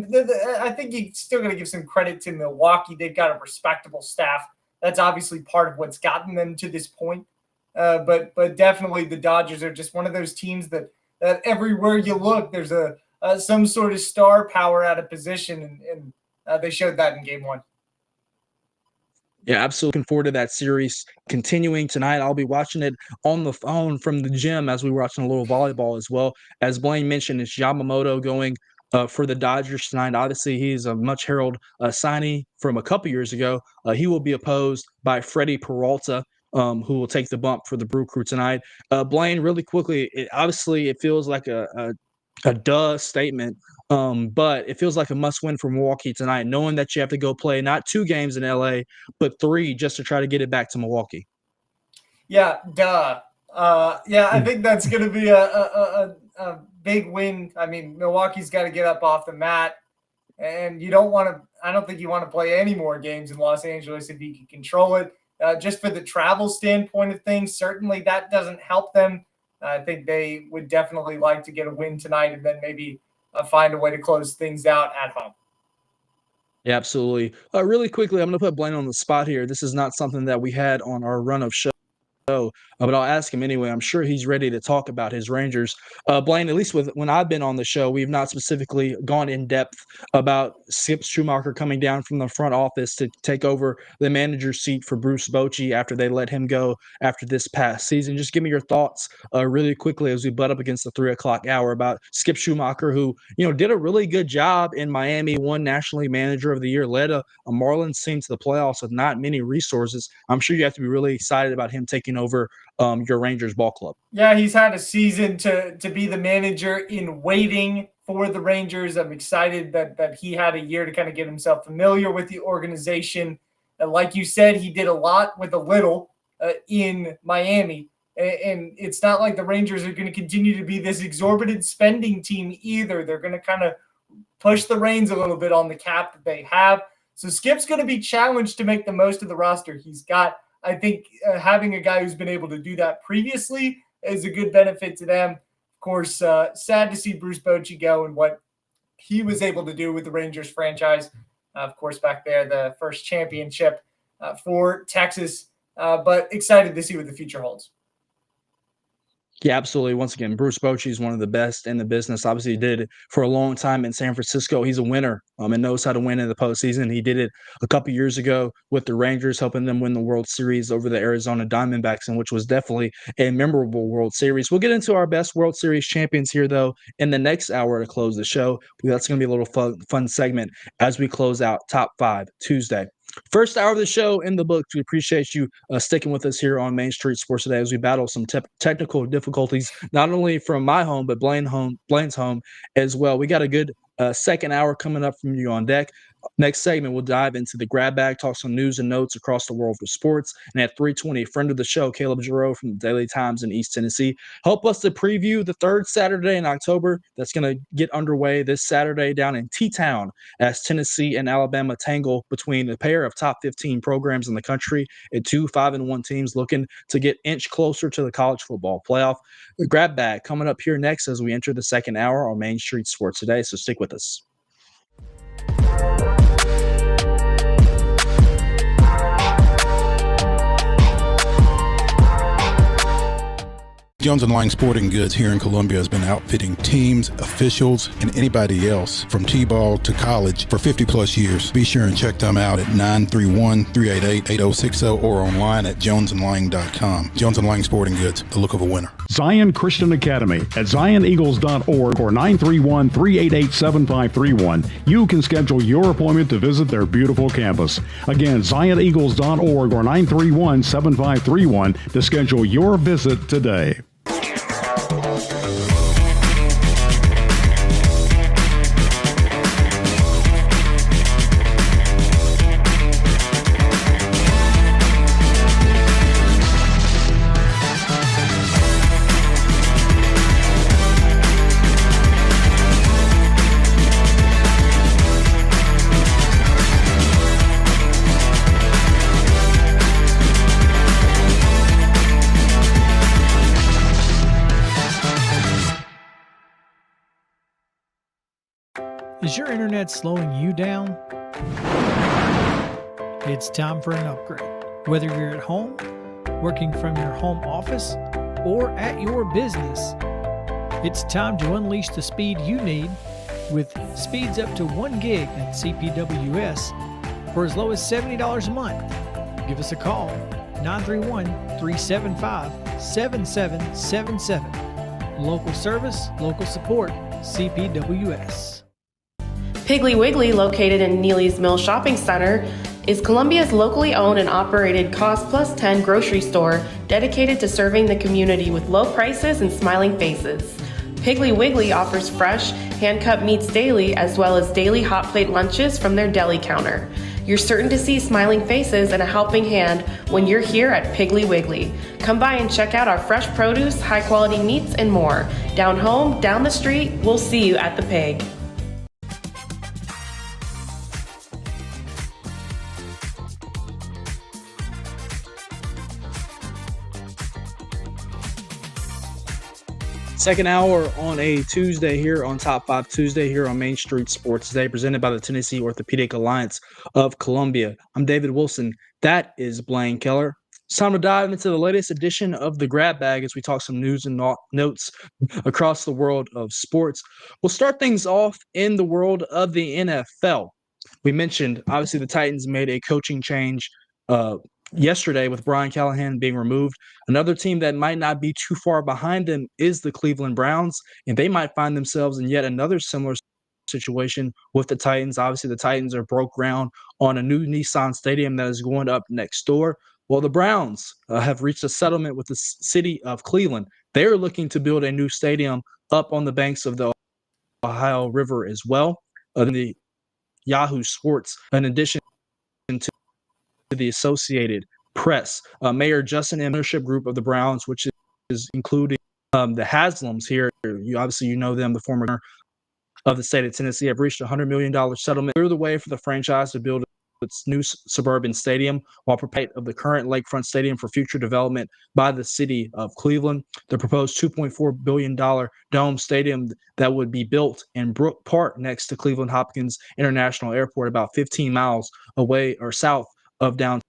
I think you still got to give some credit to Milwaukee. They've got a respectable staff. That's obviously part of what's gotten them to this point. But definitely the Dodgers are just one of those teams that everywhere you look, there's some sort of star power at a position, and they showed that in game 1. Yeah, absolutely. Looking forward to that series continuing tonight. I'll be watching it on the phone from the gym as we were watching a little volleyball as well. As Blaine mentioned, it's Yamamoto going for the Dodgers tonight. Obviously, he's a much heralded signee from a couple years ago. He will be opposed by Freddie Peralta, who will take the bump for the Brew Crew tonight. Blaine, really quickly, it feels like a duh statement, but it feels like a must-win for Milwaukee tonight, knowing that you have to go play not 2 games in LA, but 3 just to try to get it back to Milwaukee. Yeah, duh. I think that's going to be a big win. I mean, Milwaukee's got to get up off the mat, and you don't want to – I don't think you want to play any more games in Los Angeles if you can control it. Just for the travel standpoint of things, certainly that doesn't help them. I think they would definitely like to get a win tonight and then maybe find a way to close things out at home. Yeah, absolutely. Really quickly, I'm going to put Blaine on the spot here. This is not something that we had on our run of show. But I'll ask him anyway. I'm sure he's ready to talk about his Rangers. Blaine, at least with when I've been on the show, we've not specifically gone in depth about Skip Schumacher coming down from the front office to take over the manager's seat for Bruce Bochy after they let him go after this past season. Just give me your thoughts really quickly as we butt up against the 3 o'clock hour about Skip Schumacher, who did a really good job in Miami, won National League Manager of the Year, led a Marlins team to the playoffs with not many resources. I'm sure you have to be really excited about him taking over your Rangers ball club. Yeah, he's had a season to be the manager in waiting for the Rangers. I'm excited that he had a year to kind of get himself familiar with the organization. Like you said, he did a lot with a little in Miami. And it's not like the Rangers are going to continue to be this exorbitant spending team either. They're going to kind of push the reins a little bit on the cap that they have. So Skip's going to be challenged to make the most of the roster he's got. I think having a guy who's been able to do that previously is a good benefit to them. Of course, sad to see Bruce Bochy go and what he was able to do with the Rangers franchise. Of course, back there, the first championship for Texas. But excited to see what the future holds. Yeah, absolutely. Once again, Bruce Bochy is one of the best in the business. Obviously, he did it for a long time in San Francisco. He's a winner and knows how to win in the postseason. He did it a couple years ago with the Rangers, helping them win the World Series over the Arizona Diamondbacks, and which was definitely a memorable World Series. We'll get into our best World Series champions here, though, in the next hour to close the show. That's going to be a little fun segment as we close out Top 5 Tuesday. First hour of the show in the books. We appreciate you sticking with us here on Main Street Sports Today as we battle some technical difficulties, not only from my home, but Blaine's home as well. We got a good second hour coming up from you on deck. Next segment, we'll dive into the grab bag, talk some news and notes across the world of sports. And at 3:20, a friend of the show, Caleb JARREAU from the Daily Times in East Tennessee, help us to preview the third Saturday in October. That's going to get underway this Saturday down in T-Town as Tennessee and Alabama tangle between a pair of top 15 programs in the country and 2 5-1 teams looking to get inch closer to the college football playoff. The grab bag coming up here next as we enter the second hour on Main Street Sports Today. So stick with us. Jones & Lang Sporting Goods here in Columbia has been outfitting teams, officials, and anybody else from T-ball to college for 50 plus years. Be sure and check them out at 931-388-8060 or online at jonesandlang.com. Jones & Lang Sporting Goods, the look of a winner. Zion Christian Academy at zioneagles.org or 931-388-7531. You can schedule your appointment to visit their beautiful campus. Again, zioneagles.org or 931-7531 to schedule your visit today. Is your internet slowing you down? It's time for an upgrade. Whether you're at home, working from your home office, or at your business, it's time to unleash the speed you need with speeds up to 1 gig at CPWS for as low as $70 a month. Give us a call, 931-375-7777. Local service, local support, CPWS. Piggly Wiggly, located in Neely's Mill Shopping Center, is Columbia's locally owned and operated Cost Plus 10 grocery store dedicated to serving the community with low prices and smiling faces. Piggly Wiggly offers fresh, hand-cut meats daily as well as daily hot plate lunches from their deli counter. You're certain to see smiling faces and a helping hand when you're here at Piggly Wiggly. Come by and check out our fresh produce, high-quality meats, and more. Down home, down the street, we'll see you at the Pig. Second hour on a Tuesday here on Top 5 Tuesday here on Main Street Sports Today, presented by the Tennessee Orthopedic Alliance of Columbia. I'm David Wilson. That is Blaine Keller. It's time to dive into the latest edition of the Grab Bag as we talk some news and notes across the world of sports. We'll start things off in the world of the NFL. We mentioned, obviously, the Titans made a coaching change yesterday with Brian Callahan being removed. Another team that might not be too far behind them is the Cleveland Browns, and they might find themselves in yet another similar situation with the Titans. Obviously, the Titans are broke ground on a new Nissan Stadium that is going up next door. Well, the Browns have reached a settlement with the city of Cleveland. They're looking to build a new stadium up on the banks of the Ohio River as well. The Yahoo Sports, in addition to the Associated Press, Mayor Justin M. ownership group of the Browns, which is including the Haslams here. You know them, the former governor of the state of Tennessee, have reached a $100 million settlement through the way for the franchise to build its new suburban stadium while preparing of the current Lakefront Stadium for future development by the city of Cleveland. The proposed $2.4 billion dome stadium that would be built in Brook Park next to Cleveland Hopkins International Airport, about 15 miles away or south of downtown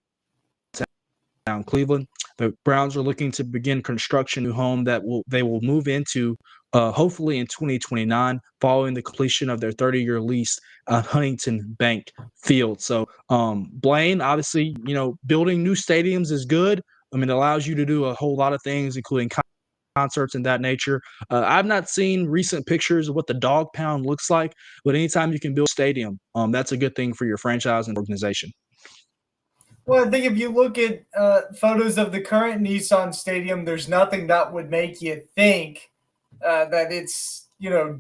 Cleveland. The Browns are looking to begin construction new home that they will move into hopefully in 2029 following the completion of their 30-year lease at Huntington Bank Field. So Blaine, obviously, building new stadiums is good. I mean, it allows you to do a whole lot of things, including concerts and that nature. I've not seen recent pictures of what the dog pound looks like, but anytime you can build a stadium, that's a good thing for your franchise and organization. Well, I think if you look at photos of the current Nissan Stadium, there's nothing that would make you think that it's,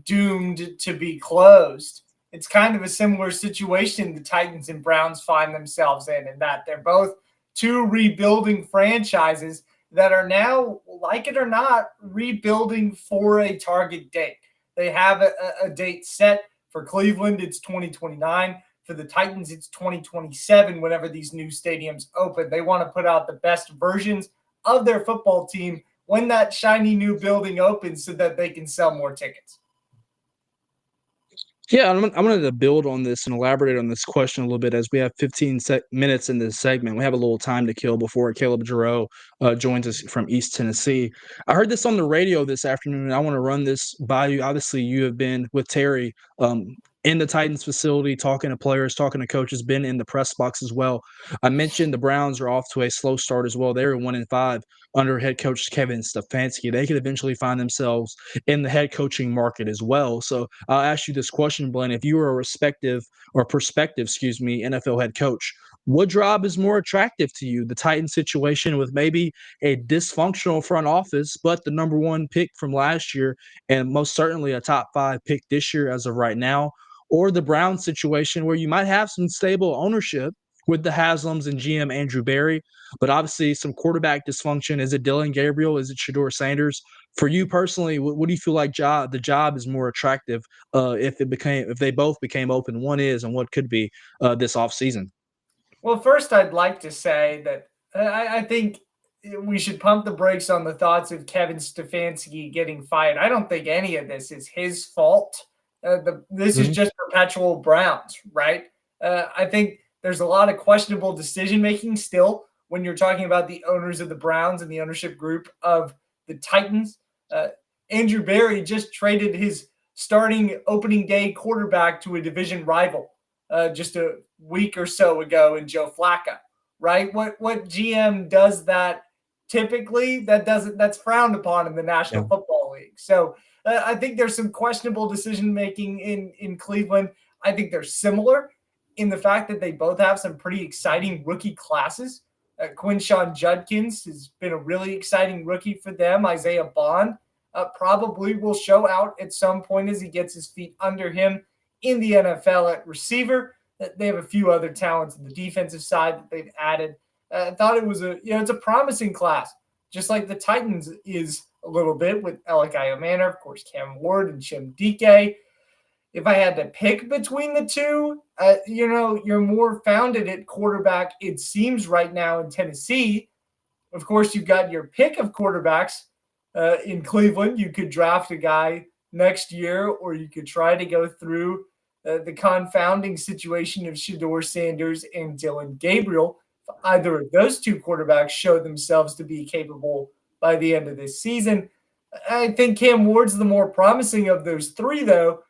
doomed to be closed. It's kind of a similar situation the Titans and Browns find themselves in that they're both two rebuilding franchises that are now, like it or not, rebuilding for a target date. They have a date set. For Cleveland, it's 2029. For the Titans, it's 2027 whenever these new stadiums open. They want to put out the best versions of their football team when that shiny new building opens so that they can sell more tickets. Yeah, I'm going to build on this and elaborate on this question a little bit as we have 15 minutes in this segment. We have a little time to kill before Caleb JARREAU joins us from East Tennessee. I heard this on the radio this afternoon, and I want to run this by you. Obviously, you have been with Terry in the Titans facility, talking to players, talking to coaches, been in the press box as well. I mentioned the Browns are off to a slow start as well. They're 1-5 under head coach Kevin Stefanski. They could eventually find themselves in the head coaching market as well. So I'll ask you this question, Blaine. If you were a prospective NFL head coach, what job is more attractive to you? The Titans situation with maybe a dysfunctional front office, but the number one pick from last year and most certainly a top 5 pick this year as of right now, or the Browns situation where you might have some stable ownership with the Haslams and GM Andrew Berry, but obviously some quarterback dysfunction. Is it Dylan Gabriel? Is it Shedeur Sanders? For you personally, what do you feel like the job is more attractive if they both became open? One is, and what could be this offseason? Well, first, I'd like to say that I think we should pump the brakes on the thoughts of Kevin Stefanski getting fired. I don't think any of this is his fault. This is just perpetual Browns, right? I think there's a lot of questionable decision-making still when you're talking about the owners of the Browns and the ownership group of the Titans. Andrew Berry just traded his starting opening day quarterback to a division rival just a week or so ago in Joe Flacco, right? What GM does that typically? That's frowned upon in the National Football League. So I think there's some questionable decision-making in Cleveland. I think they're similar in the fact that they both have some pretty exciting rookie classes. Quinshon Judkins has been a really exciting rookie for them. Isaiah Bond probably will show out at some point as he gets his feet under him in the NFL at receiver. They have a few other talents on the defensive side that they've added. I thought it was it's a promising class, just like the Titans is a little bit with Elikai Manor, of course, Cam Ward and Jim Dike. If I had to pick between the two, you're more founded at quarterback, it seems, right now in Tennessee. Of course, you've got your pick of quarterbacks in Cleveland. You could draft a guy next year, or you could try to go through the confounding situation of Shedeur Sanders and Dylan Gabriel. If either of those two quarterbacks show themselves to be capable by the end of this season, I think Cam Ward's the more promising of those three, though.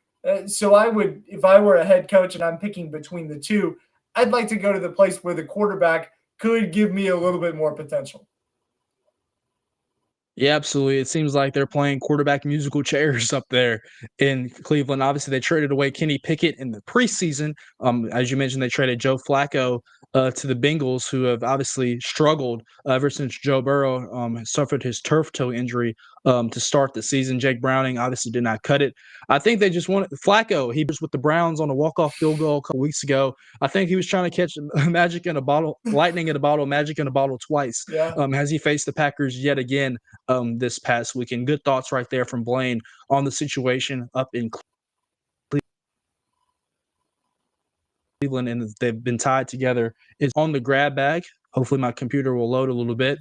So I would, if I were a head coach and I'm picking between the two, I'd like to go to the place where the quarterback could give me a little bit more potential. Yeah, absolutely. It seems like they're playing quarterback musical chairs up there in Cleveland. Obviously, they traded away Kenny Pickett in the preseason. As you mentioned, they traded Joe Flacco to the Bengals, who have obviously struggled ever since Joe Burrow suffered his turf toe injury to start the season. Jake Browning obviously did not cut it. I think they just wanted Flacco. He was with the Browns on a walk-off field goal a couple weeks ago. I think he was trying to catch magic in a bottle, lightning in a bottle, magic in a bottle twice. Yeah. As he faced the Packers yet again this past weekend. Good thoughts right there from Blaine on the situation up in Cleveland, and they've been tied together. Is on the grab bag. Hopefully, my computer will load a little bit.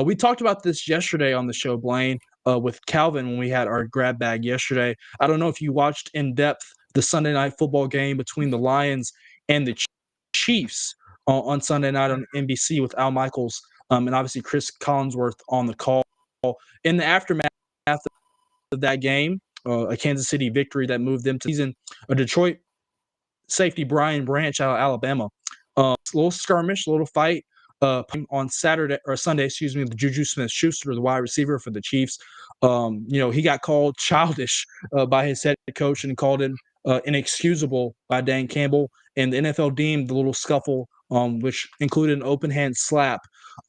We talked about this yesterday on the show, Blaine, with Calvin when we had our grab bag yesterday. I don't know if you watched in depth the Sunday night football game between the Lions and the Chiefs on Sunday night on NBC with Al Michaels and obviously Chris Collinsworth on the call. In the aftermath of that game, a Kansas City victory that moved them to the season, a Detroit safety Brian Branch out of Alabama. A little skirmish, a little fight on Saturday or Sunday, excuse me, with Juju Smith-Schuster, the wide receiver for the Chiefs. He got called childish by his head coach and called him inexcusable by Dan Campbell. And the NFL deemed the little scuffle, which included an open hand slap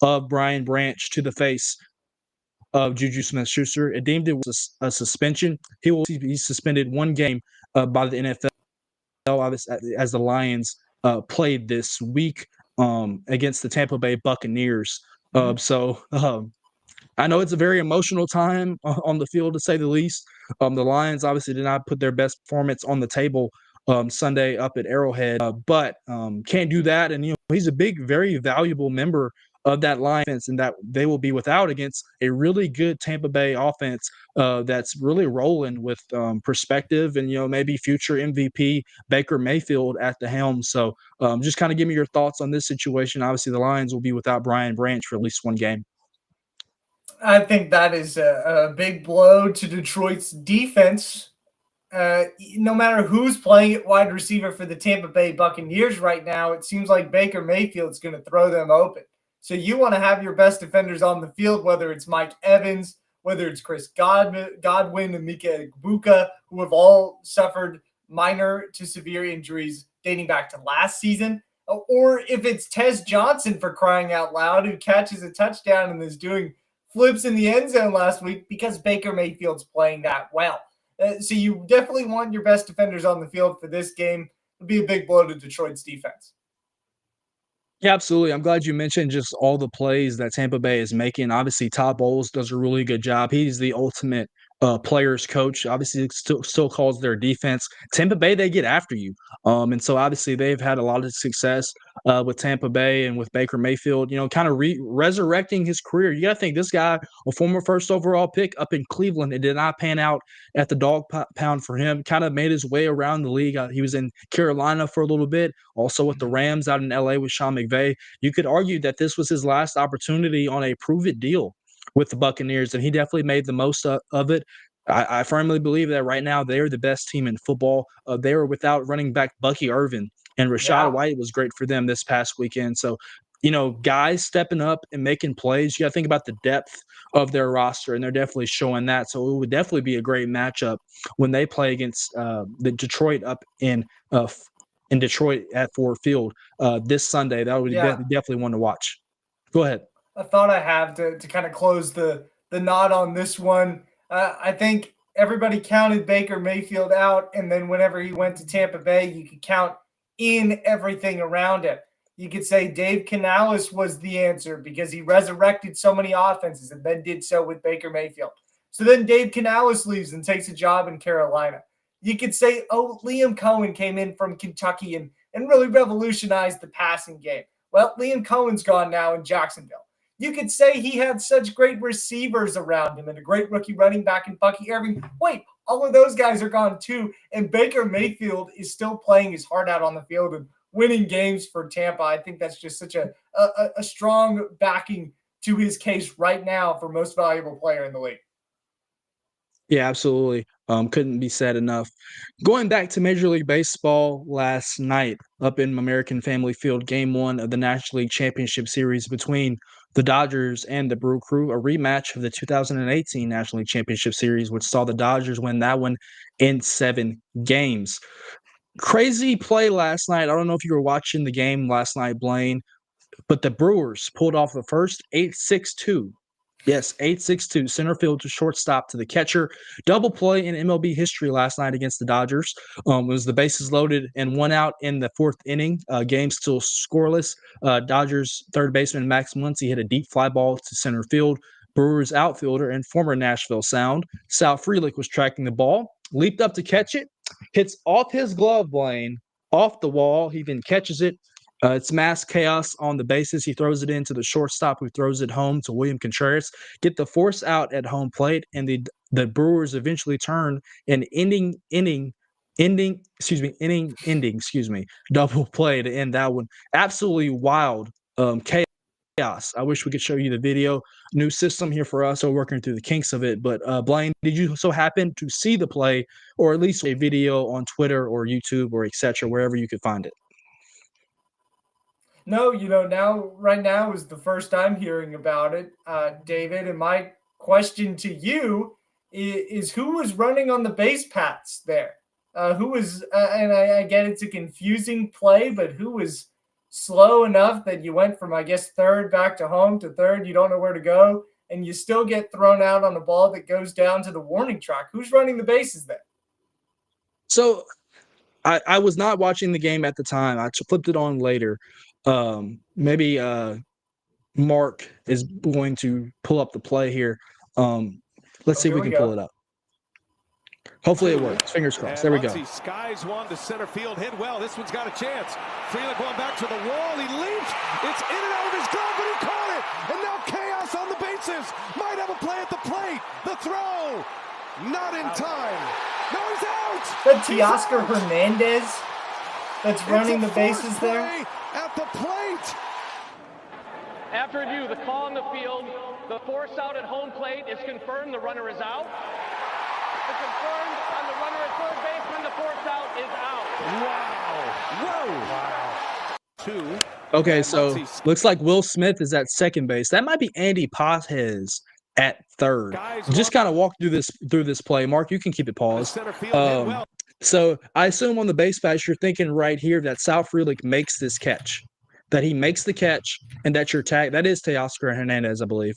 of Brian Branch to the face of Juju Smith-Schuster. It deemed it was a suspension. He will be suspended 1 game by the NFL as the Lions played this week against the Tampa Bay Buccaneers. I know it's a very emotional time on the field, to say the least. The Lions obviously did not put their best performance on the table Sunday up at Arrowhead, but can't do that. And he's a big, very valuable member of that line offense, and that they will be without against a really good Tampa Bay offense that's really rolling with perspective and maybe future MVP Baker Mayfield at the helm. So just kind of give me your thoughts on this situation. Obviously, the Lions will be without Brian Branch for at least 1 game. I think that is a big blow to Detroit's defense. No matter who's playing at wide receiver for the Tampa Bay Buccaneers right now, it seems like Baker Mayfield's going to throw them open. So you want to have your best defenders on the field, whether it's Mike Evans, whether it's Chris Godwin and Mika Egbuka, who have all suffered minor to severe injuries dating back to last season, or if it's Tez Johnson, for crying out loud, who catches a touchdown and is doing flips in the end zone last week because Baker Mayfield's playing that well. So you definitely want your best defenders on the field for this game. It would be a big blow to Detroit's defense. Yeah, absolutely. I'm glad you mentioned just all the plays that Tampa Bay is making. Obviously, Todd Bowles does a really good job. He's the ultimate players coach. Obviously, it still calls their defense. Tampa Bay, they get after you. And so obviously they've had a lot of success with Tampa Bay and with Baker Mayfield, kind of resurrecting his career. You got to think this guy, a former first overall pick up in Cleveland, it did not pan out at the dog pound for him. Kind of made his way around the league. He was in Carolina for a little bit, also with the Rams out in LA with Sean McVay. You could argue that this was his last opportunity on a prove-it deal with the Buccaneers, and he definitely made the most of it. I firmly believe that right now they're the best team in football. They were without running back Bucky Irvin, and Rashad White was great for them this past weekend. So, guys stepping up and making plays, you got to think about the depth of their roster, and they're definitely showing that. So it would definitely be a great matchup when they play against the Detroit up in Detroit at Ford Field this Sunday. That would be definitely one to watch. Go ahead. A thought I have to kind of close the knot on this one. I think everybody counted Baker Mayfield out, and then whenever he went to Tampa Bay, you could count in everything around it. You could say Dave Canales was the answer because he resurrected so many offenses and then did so with Baker Mayfield. So then Dave Canales leaves and takes a job in Carolina. You could say, Liam Cohen came in from Kentucky and really revolutionized the passing game. Well, Liam Cohen's gone now in Jacksonville. you could say he had such great receivers around him and a great rookie running back in Bucky Irving. Wait, all of those guys are gone too, and Baker Mayfield is still playing his heart out on the field and winning games for Tampa. I think that's just such a strong backing to his case right now for most valuable player in the league. Yeah, absolutely. Couldn't be said enough. Going back to Major League Baseball last night up in American Family Field, Game 1 of the National League Championship Series between the Dodgers and the Brew Crew, a rematch of the 2018 National League Championship Series, which saw the Dodgers win that one in 7 games. Crazy play last night. I don't know if you were watching the game last night, Blaine, but the Brewers pulled off the first 8-6-2. Yes, 8-6-2, center field to shortstop to the catcher. Double play in MLB history last night against the Dodgers. Was the bases loaded and 1 out in the 4th inning. Game still scoreless. Dodgers third baseman Max Muncy hit a deep fly ball to center field. Brewers outfielder and former Nashville Sound, Sal Frelick, was tracking the ball, leaped up to catch it, hits off his glove, Blaine, off the wall. He then catches it. It's mass chaos on the bases. He throws it into the shortstop, who throws it home to William Contreras. Get the force out at home plate, and the Brewers eventually turn an ending double play to end that one. Absolutely wild chaos. I wish we could show you the video. New system here for us, so working through the kinks of it. But Blaine, did you so happen to see the play, or at least a video on Twitter or YouTube or etc., wherever you could find it? No, right now is the first I'm hearing about it, David. And my question to you is who was running on the base paths there? Who was, and I get it's a confusing play, but who was slow enough that you went from, I guess, third back to home to third, you don't know where to go, and you still get thrown out on the ball that goes down to the warning track? Who's running the bases there? So I was not watching the game at the time. I flipped it on later. Maybe Mark is going to pull up the play here. Let's see if we can pull it up. Hopefully it works. Fingers crossed. There we go. He skies one to center field. Hit well. This one's got a chance. Frelick going back to the wall. He leaps. It's in and out of his glove, but he caught it. And now chaos on the bases. Might have a play at the plate. The throw. Not in time. No, he's out. But Teoscar Hernandez that's running the bases there. At the plate. After review, the call on the field, the force out at home plate is confirmed. The runner is out. The confirmed on the runner at third baseman. The force out is out. Wow. Whoa. Wow. 2. Okay, so looks like Will Smith is at second base. That might be Andy Pages at third. Just kind of walk through this play. Mark, you can keep it paused. So I assume on the base pass, you're thinking right here that Sal Frelick makes this catch, that he makes the catch, and that your tag, that is Teoscar Hernandez, I believe.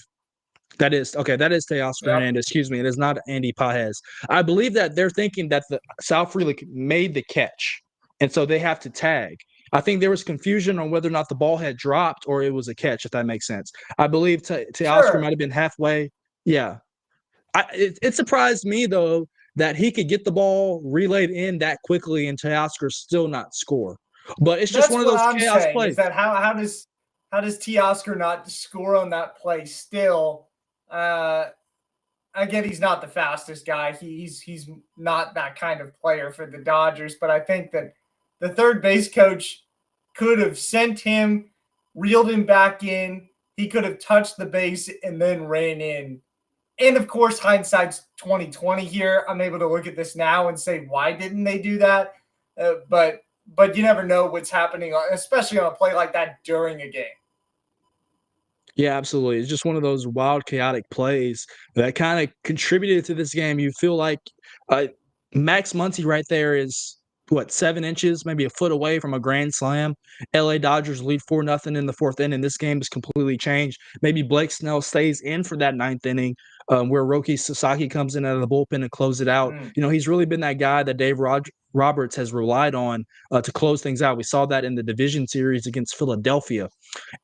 That is Teoscar Hernandez. Excuse me. It is not Andy Pages. I believe that they're thinking that the Sal Frelick made the catch, and so they have to tag. I think there was confusion on whether or not the ball had dropped or it was a catch, if that makes sense. I believe Teoscar might have been halfway. Yeah. It surprised me, though, that he could get the ball relayed in that quickly and Teoscar still not score. But it's just one of those chaos plays. Is that how does Teoscar not score on that play still? I get he's not the fastest guy. He's not that kind of player for the Dodgers, but I think that the third base coach could have sent him, reeled him back in. He could have touched the base and then ran in. And of course, hindsight's 2020 here. I'm able to look at this now and say, why didn't they do that? But you never know what's happening, especially on a play like that during a game. Yeah, absolutely. It's just one of those wild, chaotic plays that kind of contributed to this game. You feel like Max Muncy right there is, 7 inches, maybe a foot away from a grand slam. LA Dodgers lead 4-0 in the 4th inning. This game is completely changed. Maybe Blake Snell stays in for that 9th inning where Roki Sasaki comes in out of the bullpen and close it out. He's really been that guy that Dave Roberts has relied on to close things out. We saw that in the division series against Philadelphia.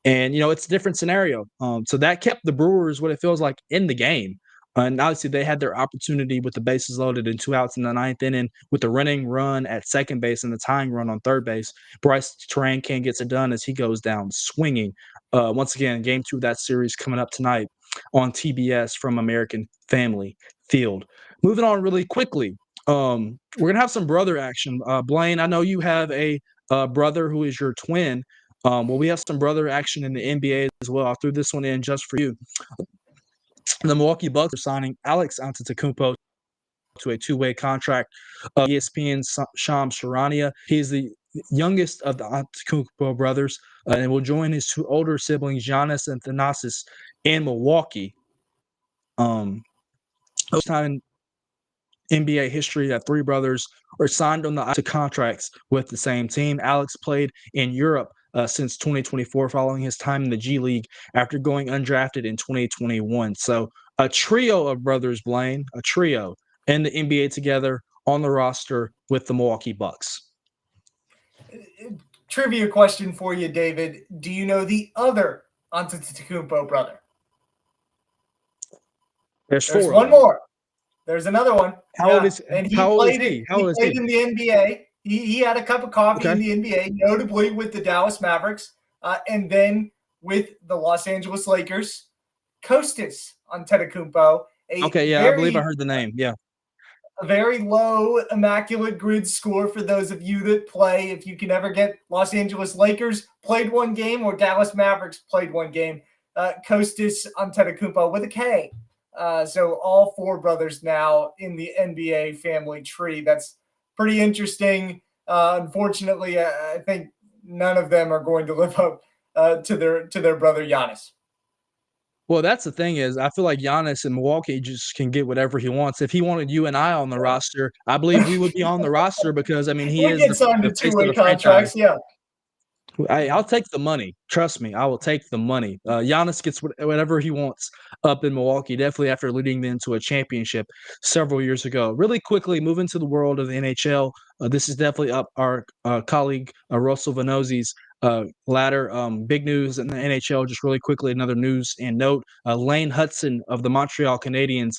And, it's a different scenario. So that kept the Brewers, what it feels like, in the game. And obviously, they had their opportunity with the bases loaded and 2 outs in the 9th inning with the running run at second base and the tying run on third base. Bryce Terang gets it done as he goes down swinging. Once again, game 2 of that series coming up tonight on TBS from American Family Field. Moving on really quickly, we're going to have some brother action. Blaine, I know you have a brother who is your twin. Well, we have some brother action in the NBA as well. I threw this one in just for you. The Milwaukee Bucks are signing Alex Antetokounmpo to a two-way contract. ESPN's Shams Charania. He's the youngest of the Antetokounmpo brothers, and will join his two older siblings, Giannis and Thanasis, in Milwaukee. First time in NBA history that three brothers are signed on the contracts with the same team. Alex played in Europe since 2024, following his time in the G League after going undrafted in 2021. So a trio of brothers, Blaine, a trio in the NBA together on the roster with the Milwaukee Bucks. Trivia question for you, David. Do you know the other Antetokounmpo brother? There's one more. There's another one. How old is and he how old is played he? it. How He old is played he? in the NBA. He had a cup of coffee Okay. in the NBA, notably with the Dallas Mavericks, and then with the Los Angeles Lakers. Kostas Antetokounmpo. Okay, yeah, I believe I heard the name. Yeah. A very low immaculate grid score for those of you that play. If you can ever get Los Angeles Lakers played one game or Dallas Mavericks played one game, Kostas Antetokounmpo with a K. So all four brothers now in the NBA family tree. That's pretty interesting. Unfortunately, I think none of them are going to live up to their brother Giannis. Well, that's the thing is, I feel like Giannis in Milwaukee just can get whatever he wants. If he wanted you and I on the roster, I believe we would be on the roster because, I mean, he We'll is get signed to the face of two-way the franchise. contracts, yeah. I'll take the money. Trust me, I will take the money. Giannis gets whatever he wants up in Milwaukee, definitely after leading them to a championship several years ago. Really quickly, moving to the world of the NHL, this is definitely up our colleague Russell Vanozzi's ladder. Big news in the NHL, just really quickly, another news and note. Lane Hudson of the Montreal Canadiens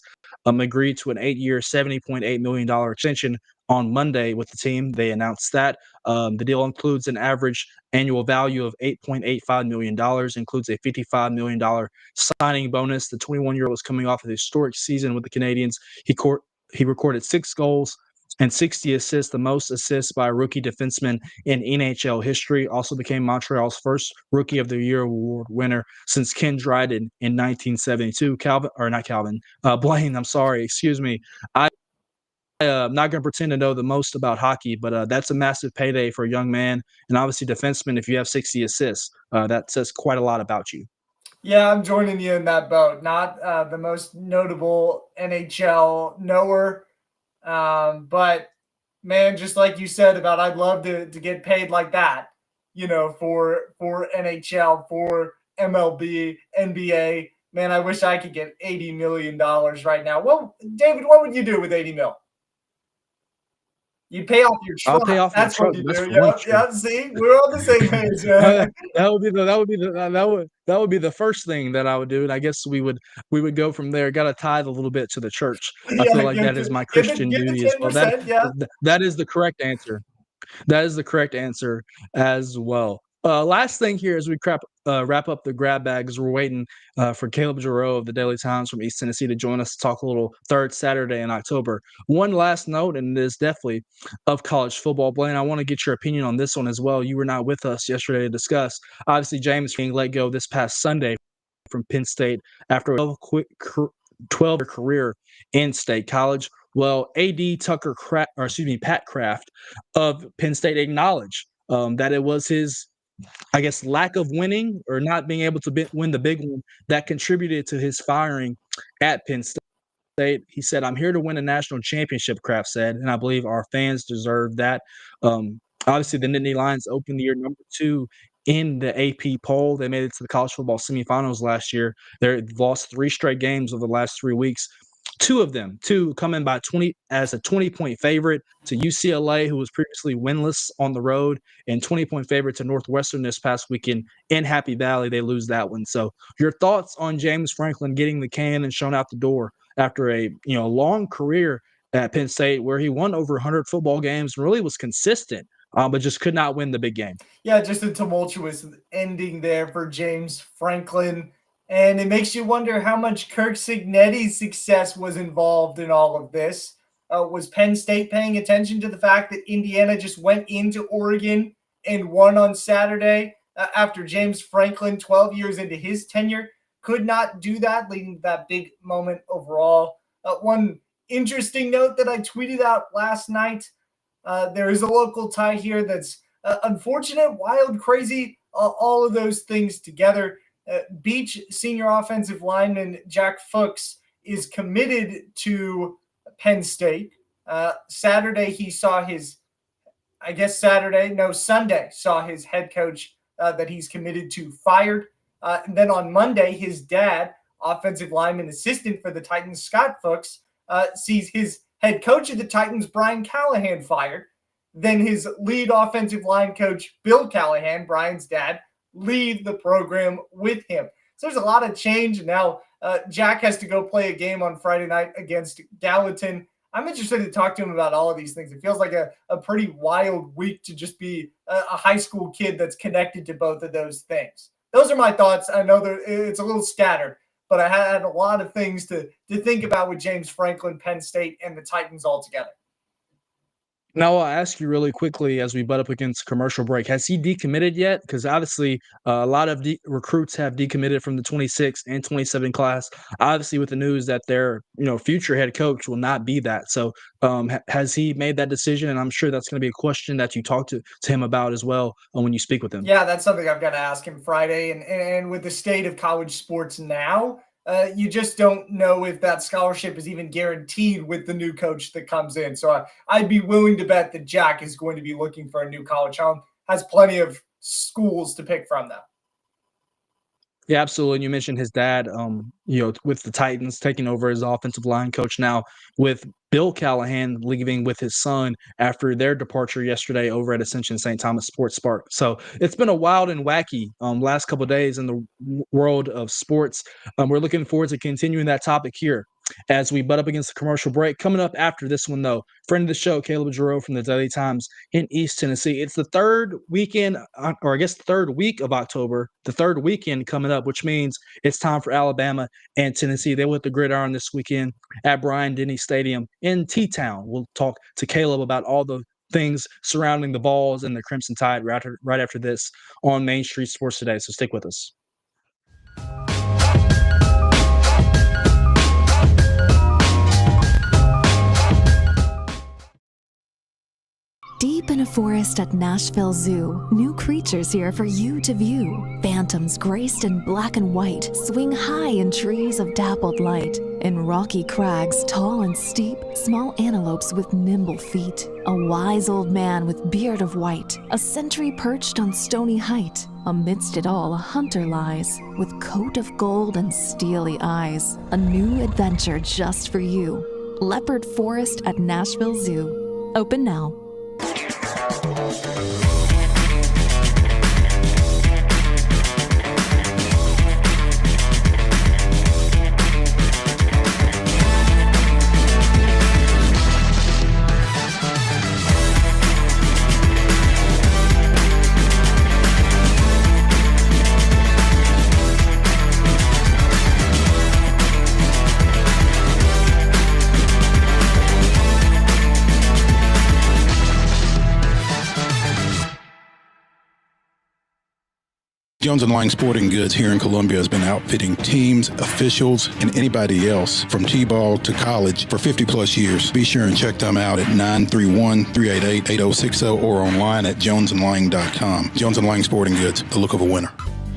agreed to an 8-year, $70.8 million extension on Monday with the team. They announced that. The deal includes an average annual value of $8.85 million, includes a $55 million signing bonus. The 21-year-old is coming off a historic season with the Canadiens. He recorded 6 goals and 60 assists, the most assists by a rookie defenseman in NHL history. Also became Montreal's first Rookie of the Year award winner since Ken Dryden in 1972. Blaine, I'm sorry, excuse me. I'm not going to pretend to know the most about hockey, but that's a massive payday for a young man. And obviously, defenseman, if you have 60 assists, that says quite a lot about you. Yeah, I'm joining you in that boat. Not the most notable NHL knower, but man, just like you said about, I'd love to get paid like that, for NHL, for MLB, NBA. Man, I wish I could get $80 million right now. Well, David, what would you do with $80 million? You pay off your truck. I'll pay off That's my what truck. you That's do. for one Yeah, truck. yeah. See, we're on the same page. That would be the first thing that I would do, and I guess we would go from there. Got to tithe a little bit to the church. I feel like that is my Christian duty as well. 10%, yeah. That is the correct answer. That is the correct answer as well. Last thing here as we wrap up the grab bags, we're waiting for Caleb JARREAU of the Daily Times from East Tennessee to join us to talk a little third Saturday in October. One last note, and it is definitely of college football. Blaine, I want to get your opinion on this one as well. You were not with us yesterday to discuss. Obviously, James being let go this past Sunday from Penn State after a 12-year career in State College. Well, Pat Kraft of Penn State acknowledged that it was his, I guess, lack of winning or not being able to win the big one that contributed to his firing at Penn State. He said, "I'm here to win a national championship," Kraft said, and I believe our fans deserve that. Obviously, the Nittany Lions opened the year number 2 in the AP poll. They made it to the college football semifinals last year. They've lost 3 straight games over the last 3 weeks. 2 of them, coming by 20 as a 20-point favorite to UCLA, who was previously winless on the road, and 20-point favorite to Northwestern this past weekend in Happy Valley. They lose that one. So your thoughts on James Franklin getting the can and shown out the door after a long career at Penn State where he won over 100 football games and really was consistent but just could not win the big game. Yeah, just a tumultuous ending there for James Franklin. And it makes you wonder how much Kirk Cignetti's success was involved in all of this. Was Penn State paying attention to the fact that Indiana just went into Oregon and won on Saturday after James Franklin, 12 years into his tenure, could not do that, leading to that big moment overall? One interesting note that I tweeted out last night, there is a local tie here that's unfortunate, wild, crazy, all of those things together. Beach senior offensive lineman Jack Fuchs is committed to Penn State. Sunday saw his head coach that he's committed to fired. And then on Monday, his dad, offensive lineman assistant for the Titans, Scott Fuchs, sees his head coach of the Titans, Brian Callahan, fired. Then his lead offensive line coach, Bill Callahan, Brian's dad, leave the program with him. So there's a lot of change. And now Jack has to go play a game on Friday night against Gallatin. I'm interested to talk to him about all of these things. It feels like a pretty wild week to just be a high school kid that's connected to both of those things. Those are my thoughts. I know it's a little scattered, but I had a lot of things to think about with James Franklin, Penn State, and the Titans all together. Now, I'll ask you really quickly as we butt up against commercial break. Has he decommitted yet? Because obviously a lot of recruits have decommitted from the 26 and 27 class. Obviously, with the news that their future head coach will not be that. So has he made that decision? And I'm sure that's going to be a question that you talk to him about as well when you speak with him. Yeah, that's something I've got to ask him Friday. And with the state of college sports now, you just don't know if that scholarship is even guaranteed with the new coach that comes in. So I'd be willing to bet that Jack is going to be looking for a new college home. Has plenty of schools to pick from, though. Yeah, absolutely. And you mentioned his dad, with the Titans taking over as offensive line coach now, with Bill Callahan leaving with his son after their departure yesterday over at Ascension St. Thomas Sports Park. So it's been a wild and wacky last couple of days in the world of sports. We're looking forward to continuing that topic here as we butt up against the commercial break. Coming up after this one, though, friend of the show, Caleb JARREAU from the Daily Times in East Tennessee. It's the third weekend, or I guess the third week of October, the third weekend coming up, which means it's time for Alabama and Tennessee. They will hit the gridiron this weekend at Bryant-Denny Stadium in T-Town. We'll talk to Caleb about all the things surrounding the Vols and the Crimson Tide right after this on Main Street Sports Today. So stick with us. Deep in a forest at Nashville Zoo, new creatures here for you to view. Phantoms graced in black and white swing high in trees of dappled light. In rocky crags, tall and steep, small antelopes with nimble feet. A wise old man with beard of white, a sentry perched on stony height. Amidst it all, a hunter lies, with coat of gold and steely eyes. A new adventure just for you. Leopard Forest at Nashville Zoo. Open now. Jones & Lang Sporting Goods here in Columbia has been outfitting teams, officials, and anybody else from T-ball to college for 50 plus years. Be sure and check them out at 931-388-8060 or online at jonesandlang.com. Jones & Lang Sporting Goods, the look of a winner.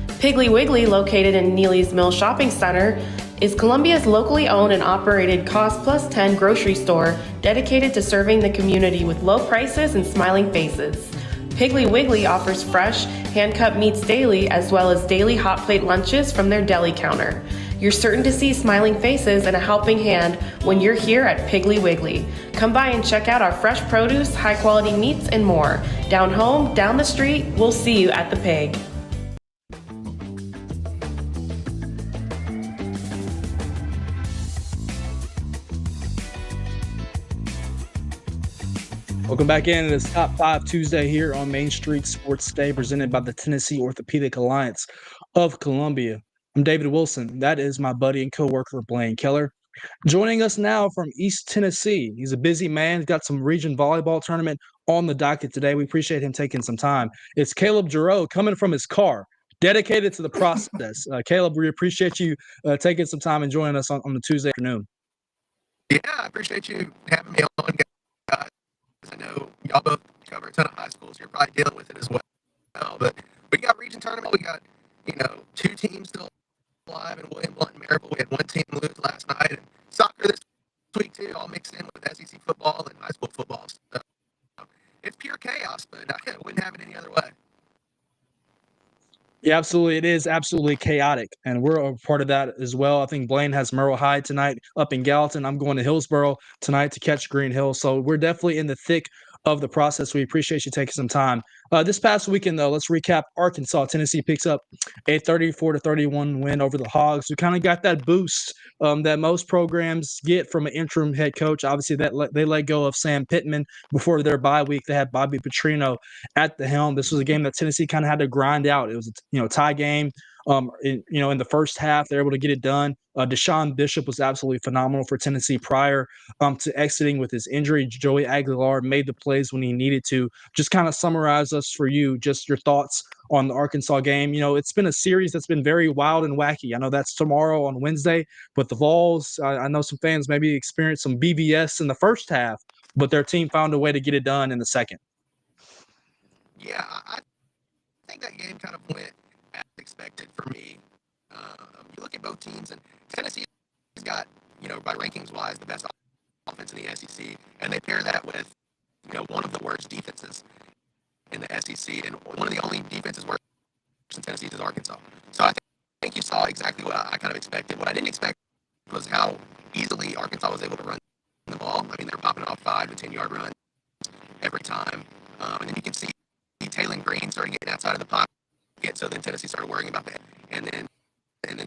Piggly Wiggly, located in Neely's Mill Shopping Center, is Columbia's locally owned and operated Cost Plus 10 grocery store dedicated to serving the community with low prices and smiling faces. Piggly Wiggly offers fresh, hand-cut meats daily, as well as daily hot plate lunches from their deli counter. You're certain to see smiling faces and a helping hand when you're here at Piggly Wiggly. Come by and check out our fresh produce, high-quality meats, and more. Down home, down the street, we'll see you at the Pig. Welcome back in. It's Top 5 Tuesday here on Main Street Sports Day, presented by the Tennessee Orthopedic Alliance of Columbia. I'm David Wilson. That is my buddy and coworker, Blaine Keller. Joining us now from East Tennessee. He's a busy man. He's got some region volleyball tournament on the docket today. We appreciate him taking some time. It's Caleb JARREAU coming from his car, dedicated to the process. Caleb, we appreciate you taking some time and joining us on the Tuesday afternoon. Yeah, I appreciate you having me on, guys. I know y'all both cover a ton of high schools. You're probably dealing with it as well. But we got region tournament. We got, two teams still alive in William Blunt and Maryville. We had one team lose last night. And soccer this week, too, all mixed in with SEC football and high school football. So it's pure chaos, but I wouldn't have it any other way. Yeah, absolutely. It is absolutely chaotic, and we're a part of that as well. I think Blaine has Merle High tonight up in Gallatin. I'm going to Hillsboro tonight to catch Green Hill. So we're definitely in the thick of the process. We appreciate you taking some time. This past weekend, though, let's recap Arkansas. Tennessee picks up a 34-31 win over the Hogs. We kind of got that boost that most programs get from an interim head coach. Obviously, they let go of Sam Pittman before their bye week. They had Bobby Petrino at the helm. This was a game that Tennessee kind of had to grind out. It was a tie game. In the first half, they're able to get it done. Deshaun Bishop was absolutely phenomenal for Tennessee prior to exiting with his injury. Joey Aguilar made the plays when he needed to. Just kind of summarize us for you, just your thoughts on the Arkansas game. It's been a series that's been very wild and wacky. I know that's tomorrow on Wednesday, but the Vols, I know some fans maybe experienced some BVS in the first half, but their team found a way to get it done in the second. Yeah, I think that game kind of went as expected for me. You look at both teams, and Tennessee's got, by rankings wise, the best offense in the SEC, and they pair that with, one of the worst defenses in the SEC, and one of the only defenses worse in Tennessee is Arkansas. So I think you saw exactly what I kind of expected. What I didn't expect was how easily Arkansas was able to run the ball. I mean, they're popping off 5 and 10-yard runs every time, and then you can see Taylor Green started getting outside of the pocket. So then Tennessee started worrying about that, and then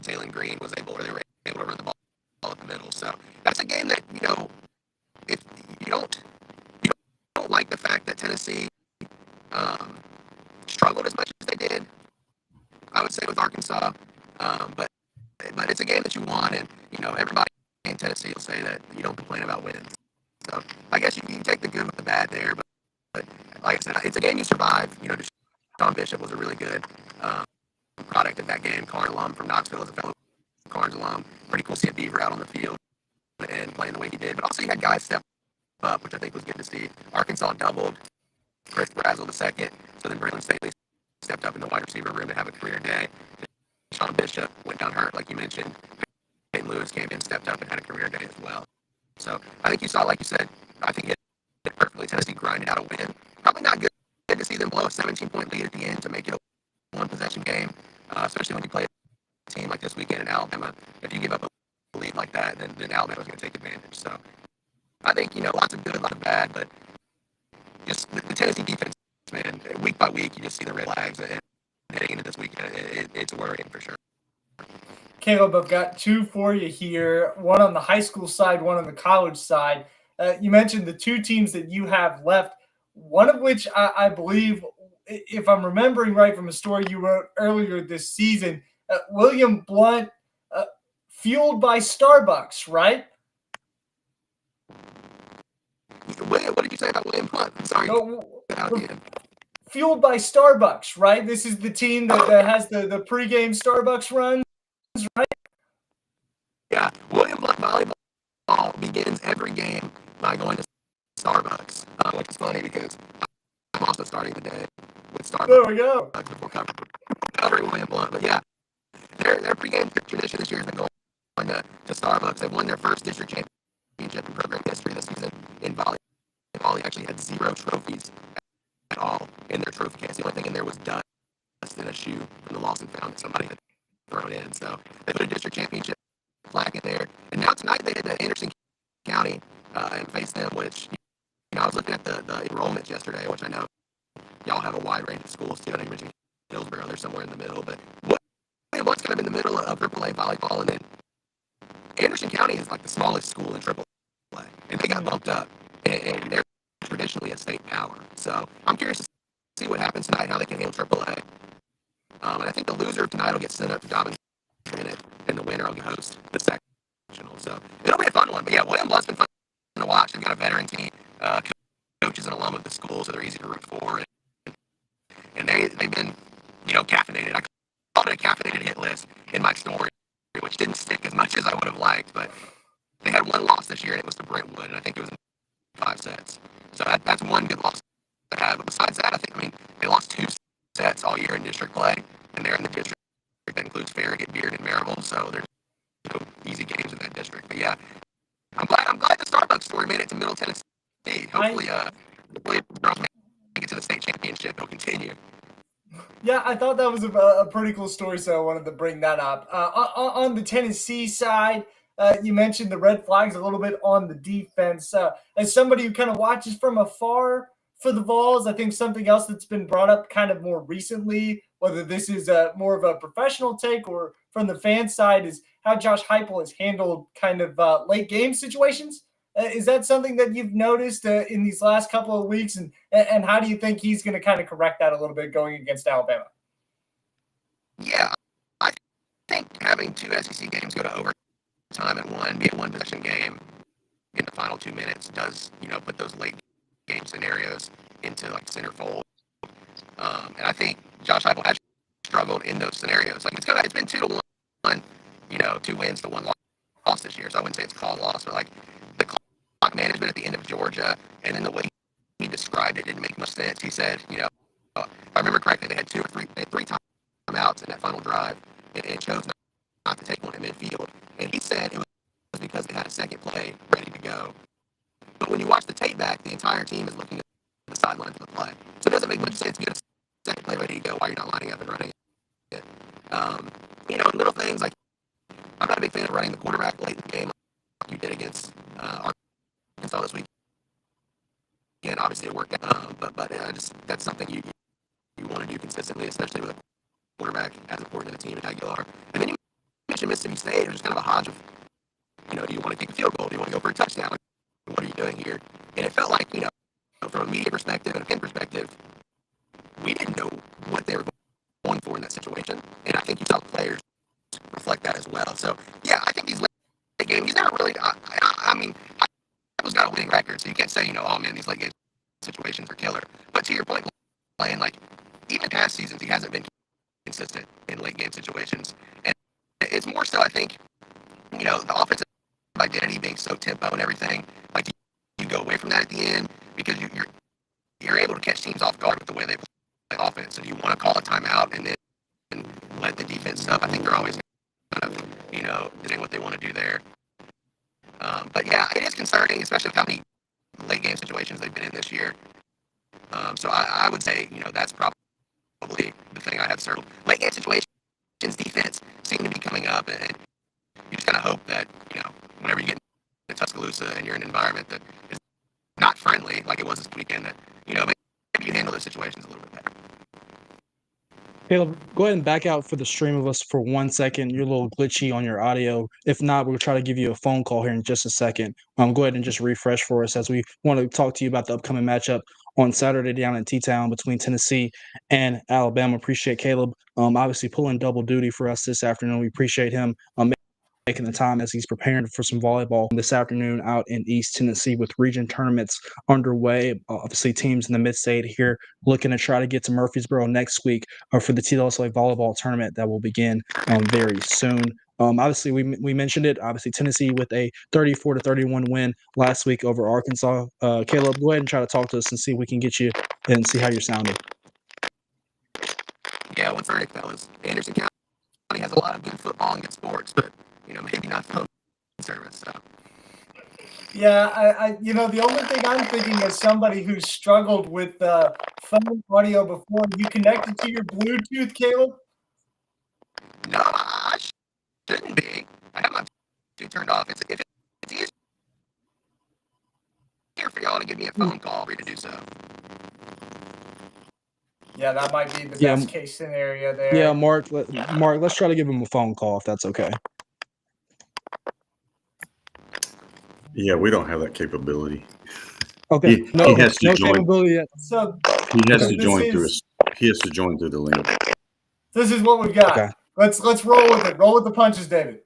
Taylor Green was able to run the ball up the middle. So that's a game that if you don't like the fact that Tennessee struggled as much as they did, I would say with Arkansas, but it's a game that you want, and everybody in Tennessee will say that you don't complain about wins. So I guess you can take the good with the bad there, but like I said, it's a game you survive. Deshaun Bishop was a really good product of that game. Carn alum from Knoxville is a fellow Carnes alum. Pretty cool to see a Beaver out on the field and playing the way he did. But also you had guys step up, which I think was good to see. Arkansas doubled Chris Brazel the second. So then Braylon Staley stepped up in the wide receiver room to have a career day. Deshaun Bishop went down hurt, like you mentioned. Peyton Lewis came in, stepped up, and had a career day as well. So I think you saw, like you said, I think it perfectly. Tennessee grinded out a win. Probably not good to see them blow a 17-point lead at the end to make it a one-possession game, especially when you play a team like this weekend in Alabama. If you give up a lead like that, then Alabama's going to take advantage. So I think, lots of good, lots of bad, but just the Tennessee defense, man, week by week, you just see the red flags, and heading into this weekend, it's worrying for sure. Caleb, I've got two for you here, one on the high school side, one on the college side. You mentioned the two teams that you have left, one of which I believe, if I'm remembering right from a story you wrote earlier this season, William Blunt, fueled by Starbucks, right? What did you say about William Blunt? I'm sorry. Fueled by Starbucks, right? This is the team that has the pregame Starbucks runs, right? Yeah, William Blunt volleyball begins every game by going to Starbucks, which is funny because I'm also starting the day with Starbucks. There we go. Before covering William Blunt, but yeah, their pregame tradition this year has been going to Starbucks. They've won their first district championship in program history this season in volleyball. They actually had 0 trophies at all in their trophy case. The only thing in there was dust in a shoe from the lost and found that somebody had thrown in. So they put a district championship flag in there. And now tonight they did Anderson County and faced them, which, I was looking at the enrollments yesterday, which I know y'all have a wide range of schools too. I know you mentioned Hillsboro, they're somewhere in the middle, but what's kind of in the middle of AAA volleyball, and then Anderson County is like the smallest school in AAA, and they got bumped up, and their tradition traditionally a state power. So I'm curious to see what happens tonight, how they can handle AAA. And I think the loser of tonight will get sent up to Dobbins Minute, and the winner will host the sectional. So it'll be a fun one. But yeah, William Blood's been fun to watch. They've got a veteran team. Coach is an alum of the school, so they're easy to root for. And they've been, caffeinated. I called it a caffeinated hit list in my story, which didn't stick as much as I would have liked. But they had one loss this year, and it was to Brentwood, and I think it was in 5 sets. So that's one good loss they have. But besides that, they lost 2 sets all year in district play, and they're in the district that includes Farragut, Beard, and Maryville. So there's no easy games in that district. But yeah, I'm glad the Starbucks story made it to Middle Tennessee. Hopefully, girls make it to the state championship. It'll continue. Yeah, I thought that was a pretty cool story, so I wanted to bring that up. On the Tennessee side, you mentioned the red flags a little bit on the defense. As somebody who kind of watches from afar for the Vols, I think something else that's been brought up kind of more recently, whether this is more of a professional take or from the fan side, is how Josh Heupel has handled kind of late game situations. Is that something that you've noticed in these last couple of weeks, and how do you think he's going to kind of correct that a little bit going against Alabama? Yeah, I think having 2 SEC games go to overtime and be a one-possession game in the final 2 minutes does, put those late game scenarios into like center fold. And I think Josh Heupel has struggled in those scenarios. Like it's been 2-1, 2 wins to 1 loss this year. So I wouldn't say it's a call loss, but like the clock management at the end of Georgia, and then the way he described it didn't make much sense. He said, if I remember correctly, they had 3 timeouts in that final drive, and chose not to take one in midfield. And he said it was because they had a second play ready to go. But when you watch the tape back, the entire team is looking at the sideline for the play. So it doesn't make much sense to get a second play ready to go while you're not lining up and running it. Little things like I'm not a big fan of running the quarterback late in the game like you did against Arkansas this week. And obviously it worked out, but that's something you want to do consistently, especially with a quarterback as important to the team as Aguilar. And then you mentioned Mississippi State, it was just kind of a hodge of, do you want to kick a field goal? Do you want to go for a touchdown? What are you doing here? And it felt like, from a media perspective and a fan perspective, we didn't know what they were going for in that situation. And I think you saw the players reflect that as well. So, yeah, I think these late games, he's never really, Heupel's got a winning record, so you can't say, oh, man, these late game situations are killer. But to your point, Blaine, like, even past seasons, he hasn't been consistent in late game situations. And it's more so, I think, the offensive identity being so tempo and everything, like you go away from that at the end because you're able to catch teams off guard with the way they play offense. So you want to call a timeout and then let the defense up. I think they're always kind of, doing what they want to do there. But yeah, it is concerning, especially with how many late game situations they've been in this year. So I would say, that's probably the thing I have circled. Late game situations, defense seem to be coming up, and you just kind of hope that, whenever you get in Tuscaloosa and you're in an environment that is not friendly, like it was this weekend, that, maybe you handle those situations a little bit better. Caleb, go ahead and back out for the stream of us for 1 second. You're a little glitchy on your audio. If not, we'll try to give you a phone call here in just a second. Go ahead and just refresh for us as we want to talk to you about the upcoming matchup on Saturday down in T-Town between Tennessee and Alabama. Appreciate Caleb obviously pulling double duty for us this afternoon. We appreciate him making the time as he's preparing for some volleyball this afternoon out in East Tennessee with region tournaments underway. Obviously, teams in the mid-state here looking to try to get to Murfreesboro next week for the TLSA volleyball tournament that will begin very soon. Obviously, we mentioned it. Obviously, Tennessee with a 34-31 win last week over Arkansas. Caleb, go ahead and try to talk to us and see if we can get you and see how you're sounding. Yeah, what's verdict, fellas? Anderson County has a lot of good football and good sports, but maybe not phone service. So. Yeah, I the only thing I'm thinking as somebody who's struggled with phone audio before, you connected to your Bluetooth, Caleb? No, I shouldn't be. I have my Bluetooth turned off. It's easier for y'all to give me a phone call for you to do so. Yeah, that might be the best case scenario there. Yeah, Mark, let's try to give him a phone call if that's okay. Yeah, we don't have that capability. Okay. He No, has to no join. capability yet. So He has so to this join through is he has to join through the link. this is what we've got. Okay. Let's roll with it. Roll with the punches, David.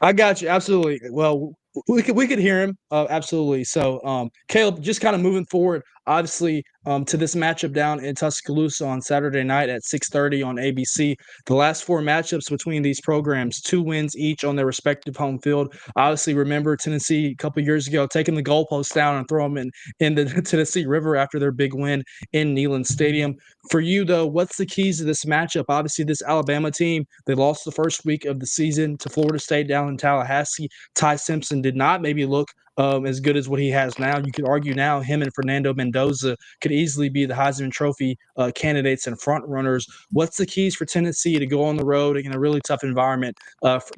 I got you. Absolutely. Well, we could hear him. Absolutely. So, Caleb, just kind of moving forward, obviously, to this matchup down in Tuscaloosa on Saturday night at 6:30 on ABC. The last 4 matchups between these programs, 2 wins each on their respective home field. Obviously, remember Tennessee a couple years ago taking the goalposts down and throw them in the Tennessee River after their big win in Neyland Stadium. For you, though, what's the keys to this matchup? Obviously, this Alabama team, they lost the first week of the season to Florida State down in Tallahassee. Ty Simpson did not maybe look as good as what he has now. You could argue now him and Fernando Mendoza could easily be the Heisman Trophy candidates and front runners. What's the keys for Tennessee to go on the road in a really tough environment,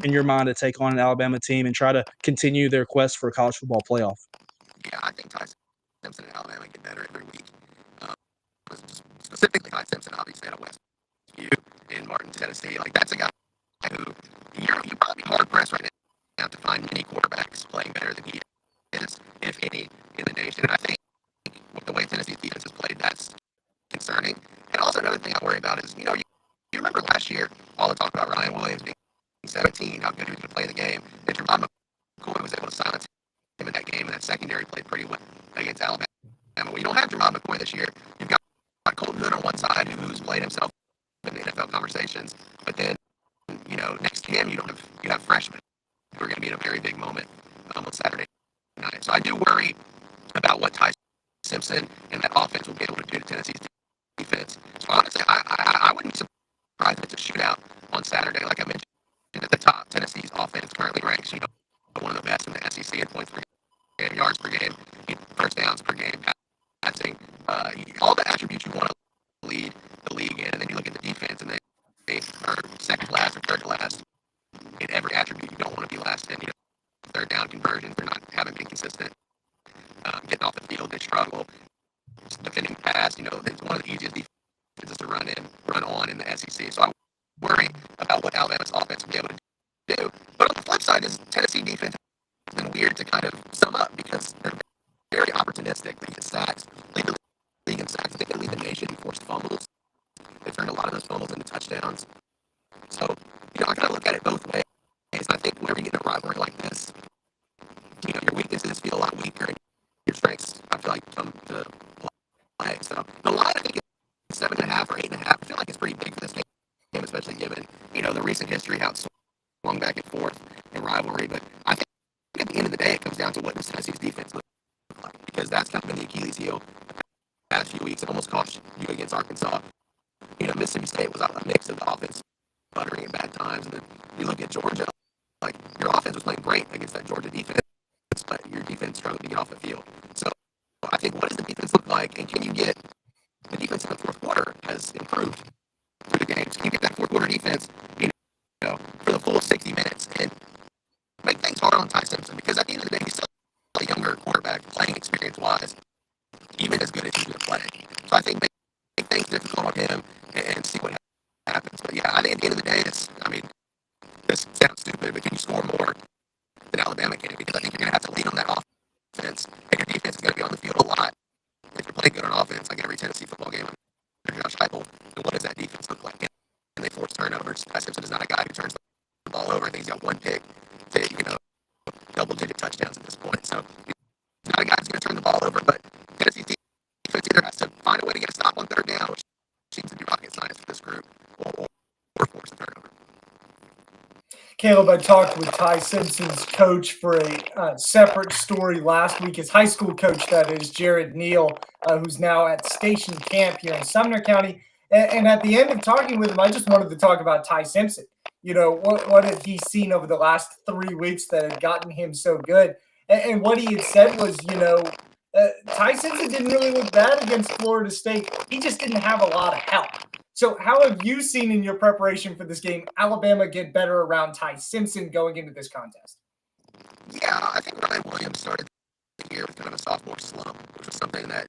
in your mind, to take on an Alabama team and try to continue their quest for a college football playoff? Yeah, I think Ty Simpson and Alabama get better every week. Specifically Ty Simpson, obviously, out of West U in Martin, Tennessee. Like, that's a guy who you're probably hard pressed right now to find many quarterbacks playing better than he is, if any, in the nation. And I think with the way Tennessee's defense has played, that's concerning. And also another thing I worry about is, you remember last year, all the talk about Ryan Williams being 17, how good he was going to play the game. And Jerron McCoy was able to silence him in that game, and that secondary played pretty well against Alabama. Well, you don't have Jerron McCoy this year. You've got Colton Hood on one side, who's played himself in the NFL conversations. But then, next to him, you have freshmen who are going to be in a very big moment on Saturday night. So I do worry about what Ty Simpson and that offense will be able to do to Tennessee's defense. So honestly, I wouldn't be surprised if it's a shootout on Saturday. Like I mentioned at the top, Tennessee's offense currently ranks, one of the best in the SEC in points per game, yards per game, first downs per game, passing, all the attributes you want to lead the league in. And then you look at the defense, and they are second class or third class in every attribute you don't want to be last in. Third down conversions, they're not having been consistent. Getting off the field, they struggle. Defending the pass, it's one of the easiest defenses to run on in the SEC. So I worry about what Alabama's offense will be able to do. But on the flip side is Tennessee defense has been weird to kind of sum up because they're very opportunistic. They get sacks, lead the league in sacks. I think they lead the nation in forced fumbles. They turned a lot of those fumbles into touchdowns. So, I kind of look at it both ways. And I think whenever you get in a rivalry like this, your weaknesses feel a lot weaker and your strengths, I feel like, come to play. So the line, I think, is 7.5 or 8.5. I feel like it's pretty big for this game, especially given, the recent history, how it's swung back and forth in rivalry. But I think at the end of the day, it comes down to what does Tennessee's defense look like, because that's kind of been the Achilles heel the past few weeks. It almost cost you against Arkansas. Mississippi State was a mix of the offense buttering at bad times. And then you look at Georgia, like, your offense was playing great against that Georgia defense, but your defense struggled to get off the field. So I think, what does the defense look like, and can you get the defense in the fourth quarter has improved through the games? Can you get that fourth quarter defense, for the full 60 minutes and make things hard on Ty Simpson? Because at the end of the day, he's still a younger quarterback, playing experience-wise, even as good as he's going to play. So I think make things difficult on him and see what happens. But yeah, I think at the end of the day, this sounds stupid, but can you score more than Alabama can? Because I think you're going to have to lean on that offense, and your defense is going to be on the field a lot. If you're playing good on offense, like every Tennessee football game under Josh Heupel, then what does that defense look like? And they force turnovers. Ty Simpson is not a guy who turns the ball over. I think he's got one pick to, double-digit touchdowns at this point. So he's not a guy who's going to turn the ball over, but Tennessee's defense either has to find a way to get a stop on third down, which seems to be rocket science for this group, or force a turnover. Caleb, I talked with Ty Simpson's coach for a separate story last week. His high school coach, that is, Jared Neal, who's now at Station Camp here in Sumner County. And at the end of talking with him, I just wanted to talk about Ty Simpson. What had he seen over the last 3 weeks that had gotten him so good? And what he had said was, Ty Simpson didn't really look bad against Florida State. He just didn't have a lot of help. So how have you seen in your preparation for this game Alabama get better around Ty Simpson going into this contest? Yeah, I think Ryan Williams started the year with kind of a sophomore slump, which was something that,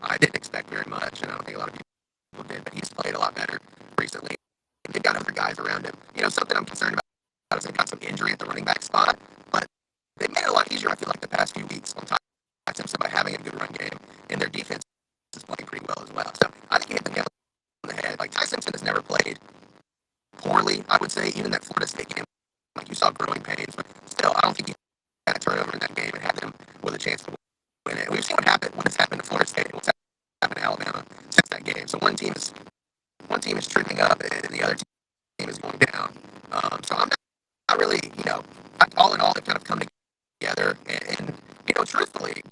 I didn't expect very much, and I don't think a lot of people did, but he's played a lot better recently. They've got other guys around him. Something I'm concerned about is they've got some injury at the running back spot, but they've made it a lot easier, I feel like, the past few weeks on Ty Simpson poorly, I would say. Even that Florida State game, like you saw growing pains, but still, I don't think he had a turnover in that game and had them with a chance to win it. We've seen what has happened to Florida State and what's happened to Alabama since that game. So one team is tripping up and the other team is going down. So I'm not really, all in all, they've kind of come together. And truthfully,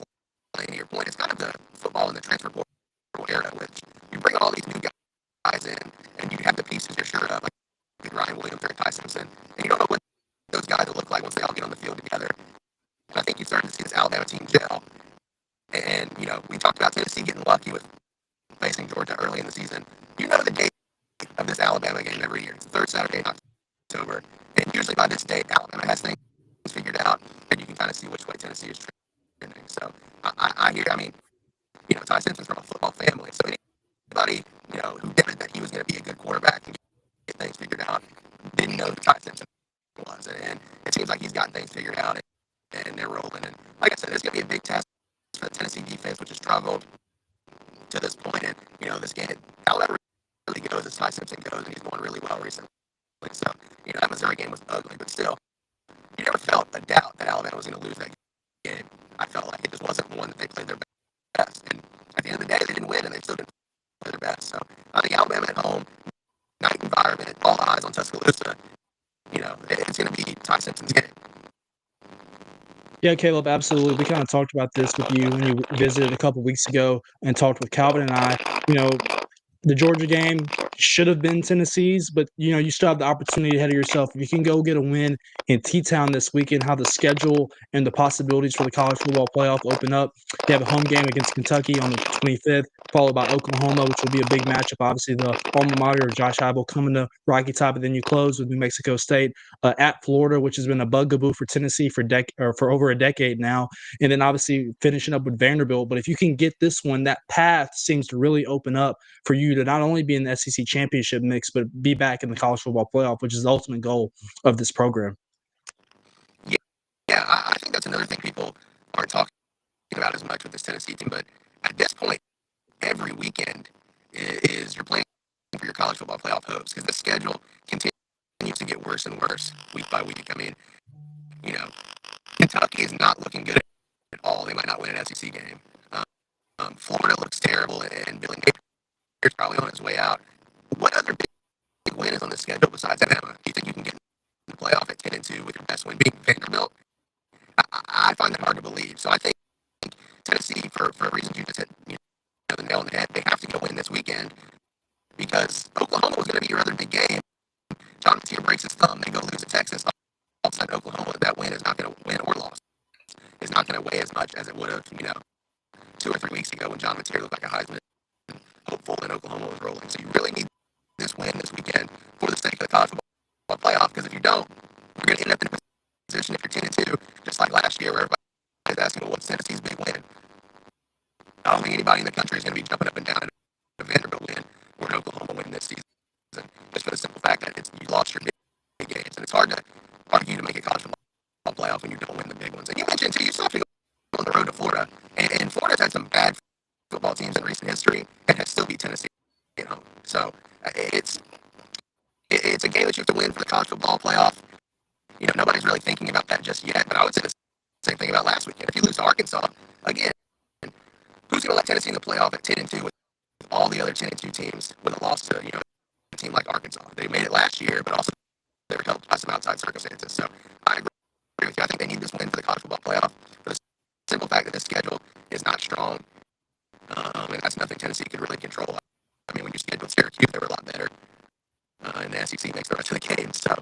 Blaine, to your point, it's kind of the football in the transfer portal era, which you bring all these new guys in and you have the pieces you're sure of, like Ryan Williams or Ty Simpson, and you don't know what those guys will look like once they all get on the field together. And I think you're starting to see this Alabama team gel. And, we talked about Tennessee getting lucky with facing Georgia early in the season. You know the date of this Alabama game every year. It's the third Saturday in October. And usually by this date, Alabama has things figured out, and you can kind of see which way Tennessee is trending. So I hear, Ty Simpson's from a football family. So anybody, who doubted that he was going to be a good quarterback and get things figured out didn't know who Ty Simpson was. And it seems like he's gotten things figured out, and they're rolling. And like I said, it's going to be a big test for the Tennessee defense, which has struggled to this point. And, this game, Alabama really goes as Ty Simpson goes, and he's going really well recently. So, that Missouri game was ugly, but still, you never felt a doubt that Alabama was going to lose that game. I felt like it just wasn't one that they played their best. And at the end of the day, they didn't win, and they still didn't play their best. So I think Alabama at home, night environment, all eyes on Tuscaloosa, it's going to be Ty Simpson's game. Yeah, Caleb, absolutely. We kind of talked about this with you when you visited a couple weeks ago and talked with Calvin and I. The Georgia game should have been Tennessee's, but you still have the opportunity ahead of yourself. If you can go get a win in T-Town this weekend, how the schedule and the possibilities for the college football playoff open up. You have a home game against Kentucky on the 25th, followed by Oklahoma, which will be a big matchup. Obviously, the alma mater of Josh Heupel coming to Rocky Top, and then you close with New Mexico State at Florida, which has been a bugaboo for Tennessee for over a decade now, and then obviously finishing up with Vanderbilt. But if you can get this one, that path seems to really open up for you to not only be in the SEC championship mix, but be back in the college football playoff, which is the ultimate goal of this program. Yeah, I think that's another thing people aren't talking about as much with this Tennessee team. But at this point, every weekend is you're playing for your college football playoff hopes, because the schedule continues to get worse and worse week by week. I mean, Kentucky is not looking good at all. They might not win an SEC game. Florida looks terrible, and Billy Napier's probably on his way out. What other big win is on the schedule besides Alabama? Do you think you can get in the playoff at 10-2 with your best win being Vanderbilt? I find that hard to believe. So I think Tennessee, for reasons you just hit the nail on the head, they have to go win this weekend, because Oklahoma was going to be your other big game. John Mateer breaks his thumb, they go lose to Texas. All of a sudden, Oklahoma, that win is not going to win or loss. It's not going to weigh as much as it would have, 2 or 3 weeks ago when John Mateer looked like a Heisman hopeful and Oklahoma was rolling. So you really need this win this weekend for the sake of the college football playoff, because if you don't, you're going to end up in a position if you're 10-2, just like last year, where everybody's asking, well, what's Tennessee's big win? I don't think anybody in the country is going to be jumping up and down at a Vanderbilt win or an Oklahoma win this season, just for the simple fact that you lost your big games. And it's hard to argue to make a college football playoff when you don't win the big ones. And you mentioned, too, you still have to go on the road to Florida. And Florida's had some bad football teams in recent history and has still beat Tennessee at home. So it's a game that you have to win for the college football playoff. Nobody's really thinking about that just yet, but I would say the same thing about last weekend. If you lose to Arkansas, again, who's going to let Tennessee in the playoff at 10-2 with all the other 10-2 teams with a loss to, a team like Arkansas? They made it last year, but also they were helped by some outside circumstances. So I agree with you. I think they need this win for the college football playoff for the simple fact that the schedule is not strong, and that's nothing Tennessee could really control. I mean, when you scheduled Syracuse, they were a lot better, and the SEC makes the rest of the games. So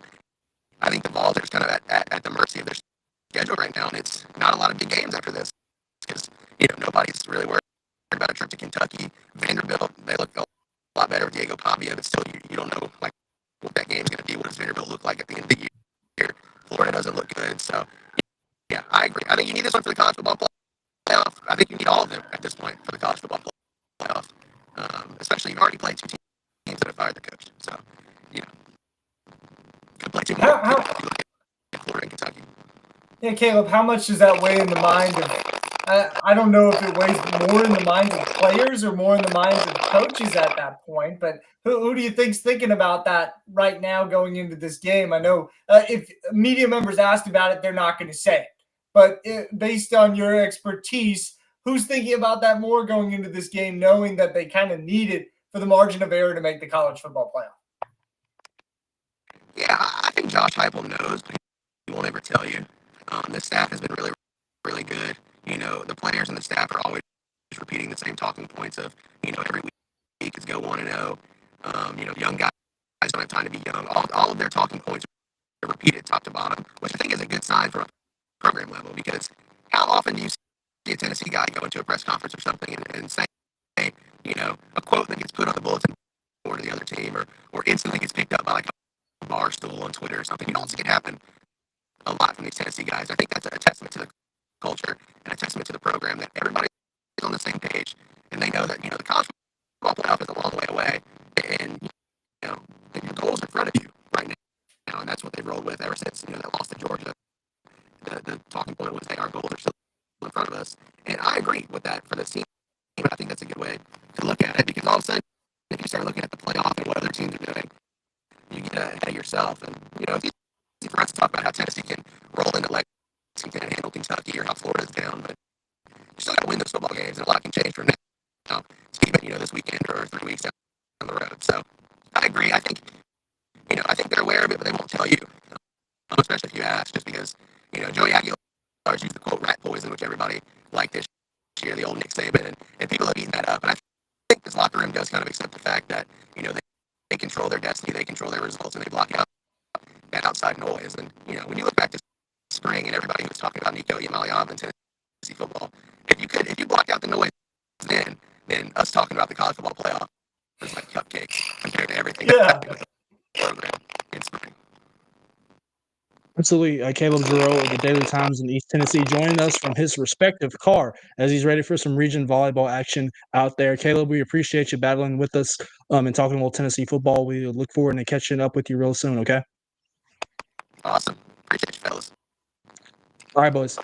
I think the Vols are just kind of at the mercy of their schedule right now, and it's not a lot of big games after this, because nobody's really worried about a trip to Kentucky. Vanderbilt, they look a lot better with Diego Pavia, but still you don't know what that game's going to be. What does Vanderbilt look like at the end of the year? Florida doesn't look good. So yeah, I agree. I think you need this one for the college football playoff. I think you need all of them at this point for the college football playoff, especially you've already played 2 teams that have fired the coach. So could play 2 more. Florida and Kentucky. Yeah, Caleb, how much does that weigh in the mind I don't know if it weighs more in the minds of players or more in the minds of coaches at that point, but who do you think's thinking about that right now going into this game? I know if media members asked about it, they're not going to say it. But based on your expertise, who's thinking about that more going into this game, knowing that they kind of need it for the margin of error to make the college football playoff? Yeah, I think Josh Heupel knows, but he won't ever tell you. The staff has been really, really good. You know, the players and the staff are always repeating the same talking points of, you know, every week is go 1-0. You know, young guys don't have time to be young. All of their talking points are repeated top to bottom, which I think is a good sign for a program level, because how often do you see a Tennessee guy go into a press conference or something and say, you know, a quote that gets put on the bulletin board of the other team, or instantly gets picked up by like a bar stool on Twitter or something? You don't see it happen a lot from these Tennessee guys. I think that's a testament to the culture and a testament to the program, that everybody is on the same page, and they know that, you know, the college football playoff is a long way away, and you know, and your goals are in front of you right now, and that's what they've rolled with ever since, you know, that loss to Georgia. The talking point was, hey, our goals are still in front of us, and I agree with that for this team. I think that's a good way to look at it, because all of a sudden, if you start looking at the playoff and what other teams are doing, you get ahead of yourself. And you know, it's easy for us to talk about how Tennessee can roll into Lexington and handle Kentucky, or how Florida's down, but you still got to win those football games, and a lot can change from now to even, you know, this weekend or 3 weeks down the road. So I agree. I think, you know, I think they're aware of it, but they won't tell you, especially if you ask, just because, you know, Joey Aguilar used the quote rat poison, which everybody liked this year, the old Nick Saban, and people have eaten that up. And I think this locker room does kind of accept the fact that, you know, they control their destiny, they control their results, and they block out that outside noise. And, you know, when you look back to spring and everybody who was talking about Nico Iamaleava and Tennessee football, if you blocked out the noise then us talking about the college football playoff is like cupcakes compared to everything that happened with the program in spring. Absolutely. Caleb JARREAU of the Daily Times in East Tennessee joining us from his respective car as he's ready for some region volleyball action out there. Caleb, we appreciate you battling with us and talking a little Tennessee football. We look forward to catching up with you real soon, okay? Awesome. Appreciate you, fellas. All right, boys.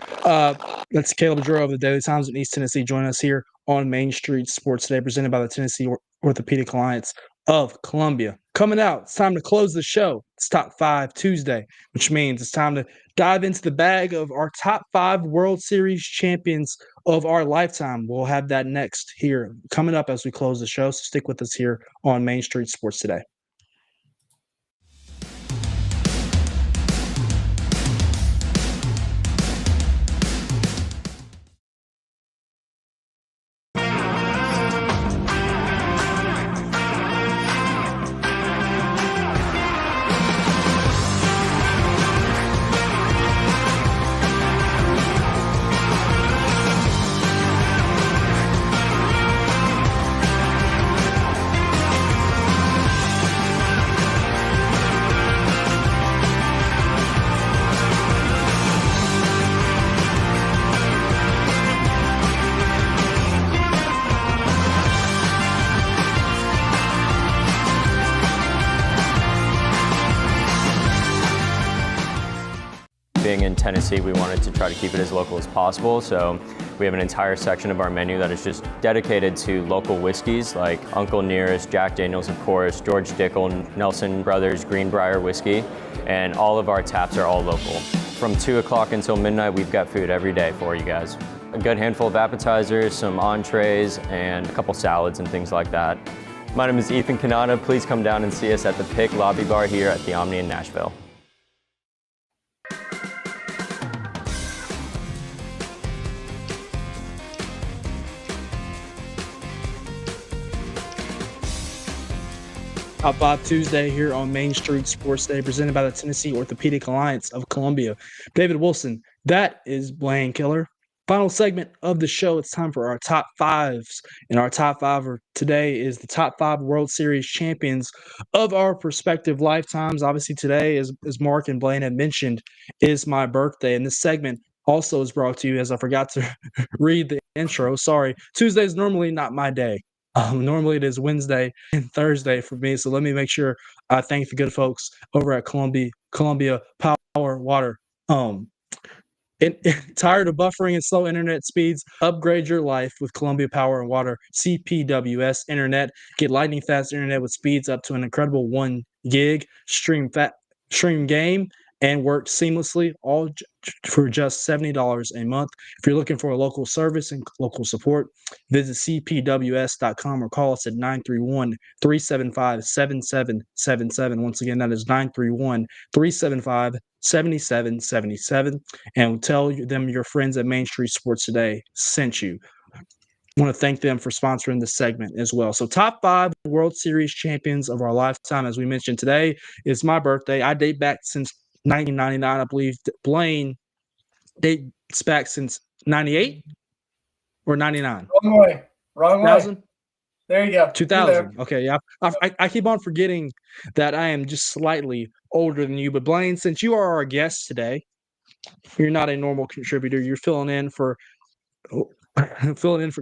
That's Caleb JARREAU of the Daily Times in East Tennessee joining us here on Main Street Sports Today, presented by the Tennessee Orthopedic Alliance of Columbia. Coming out, it's time to close the show. It's Top 5 Tuesday, which means it's time to dive into the bag of our top 5 World Series champions of our lifetime. We'll have that next here coming up as we close the show, so stick with us here on Main Street Sports Today. Being in Tennessee, we wanted to try to keep it as local as possible, so we have an entire section of our menu that is just dedicated to local whiskeys like Uncle Nearest, Jack Daniels, of course, George Dickel, Nelson Brothers, Greenbrier whiskey, and all of our taps are all local. From 2 o'clock until midnight, we've got food every day for you guys. A good handful of appetizers, some entrees, and a couple salads and things like that. My name is Ethan Kanata. Please come down and see us at the Pick Lobby Bar here at the Omni in Nashville. Top 5 Tuesday here on Main Street Sports Day, presented by the Tennessee Orthopedic Alliance of Columbia. David Wilson, that is Blaine Killer. Final segment of the show. It's time for our top 5s. And our top 5 today is the top 5 World Series champions of our respective lifetimes. Obviously, today, as Mark and Blaine had mentioned, is my birthday. And this segment also is brought to you, as I forgot to read the intro. Sorry. Tuesday is normally not my day. Normally it is Wednesday and Thursday for me, so let me make sure I thank the good folks over at Columbia Power Water. Tired of buffering and slow internet speeds? Upgrade your life with Columbia Power and Water CPWS Internet. Get lightning fast internet with speeds up to an incredible 1 gig. Stream game and work seamlessly, all for just $70 a month. If you're looking for a local service and local support, visit cpws.com or call us at 931-375-7777. Once again, that is 931-375-7777. And tell them your friends at Main Street Sports Today sent you. I want to thank them for sponsoring this segment as well. So, top 5 World Series champions of our lifetime. As we mentioned, today is my birthday. I date back since 1999. I believe Blaine dates back since 98 or 99. Wrong way. Wrong way. 2000? There you go. 2000. Okay, yeah. I keep on forgetting that I am just slightly older than you. But Blaine, since you are our guest today, you're not a normal contributor. You're filling in for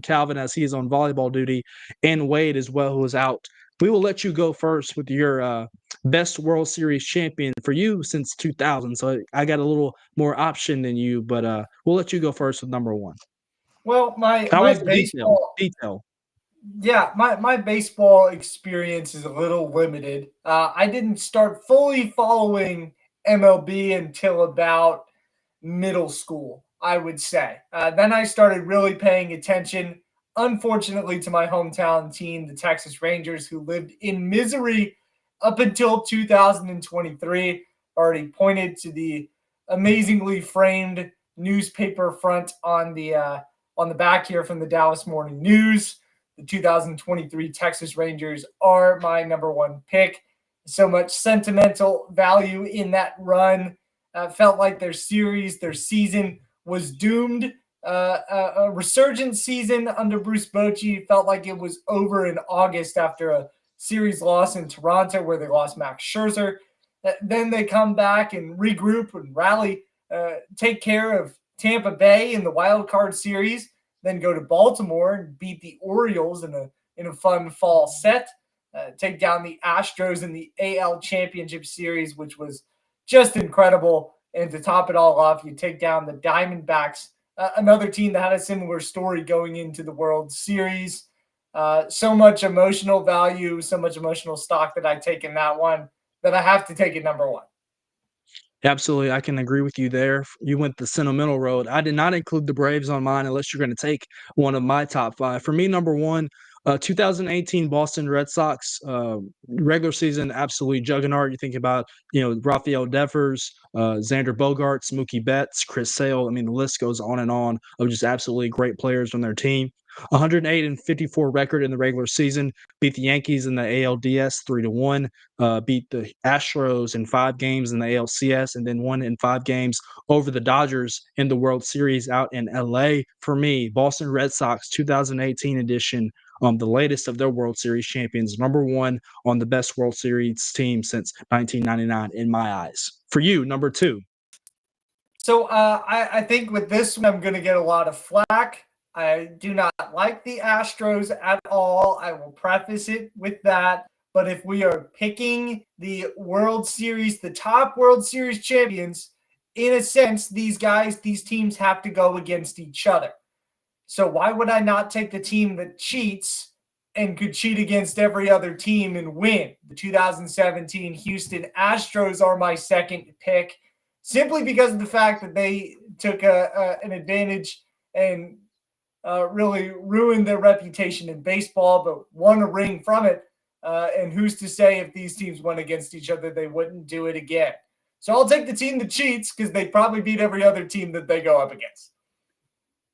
Calvin as he is on volleyball duty, and Wade as well, who is out. We will let you go first with your best World Series champion for you since 2000. So I got a little more option than you, but we'll let you go first with number 1. Well, my baseball detail. Yeah, my baseball experience is a little limited. I didn't start fully following MLB until about middle school, I would say. Then I started really paying attention, unfortunately, to my hometown team, the Texas Rangers, who lived in misery up until 2023. Already pointed to the amazingly framed newspaper front on the back here from the Dallas Morning News. The 2023 Texas Rangers are my number 1 pick. So much sentimental value in that run. Felt like their season was doomed. A resurgent season under Bruce Bochy. Felt like it was over in August after a series loss in Toronto where they lost Max Scherzer. Then they come back and regroup and rally, take care of Tampa Bay in the wild card series, then go to Baltimore and beat the Orioles in a fun fall set, take down the Astros in the AL Championship Series, which was just incredible. And to top it all off, you take down the Diamondbacks, another team that had a similar story going into the World Series. So much emotional value, so much emotional stock that I take in that one that I have to take it number 1. Absolutely. I can agree with you there. You went the sentimental road. I did not include the Braves on mine unless you're going to take one of my top 5. For me, number 1, 2018 Boston Red Sox regular season, absolutely juggernaut. You think about, Rafael Devers, Xander Bogaerts, Mookie Betts, Chris Sale. I mean, the list goes on and on of just absolutely great players on their team. 108-54 record in the regular season. Beat the Yankees in the ALDS 3-1. Beat the Astros in 5 games in the ALCS, and then won in 5 games over the Dodgers in the World Series out in LA. For me, Boston Red Sox 2018 edition, the latest of their World Series champions, number 1 on the best World Series team since 1999 in my eyes. For you, number 2. So I think with this one, I'm going to get a lot of flack. I do not like the Astros at all. I will preface it with that. But if we are picking the World Series, the top World Series champions, in a sense, these teams have to go against each other. So why would I not take the team that cheats and could cheat against every other team and win? The 2017 Houston Astros are my second pick, simply because of the fact that they took an advantage and really ruined their reputation in baseball, but won a ring from it. And who's to say if these teams went against each other, they wouldn't do it again. So I'll take the team that cheats because they probably beat every other team that they go up against.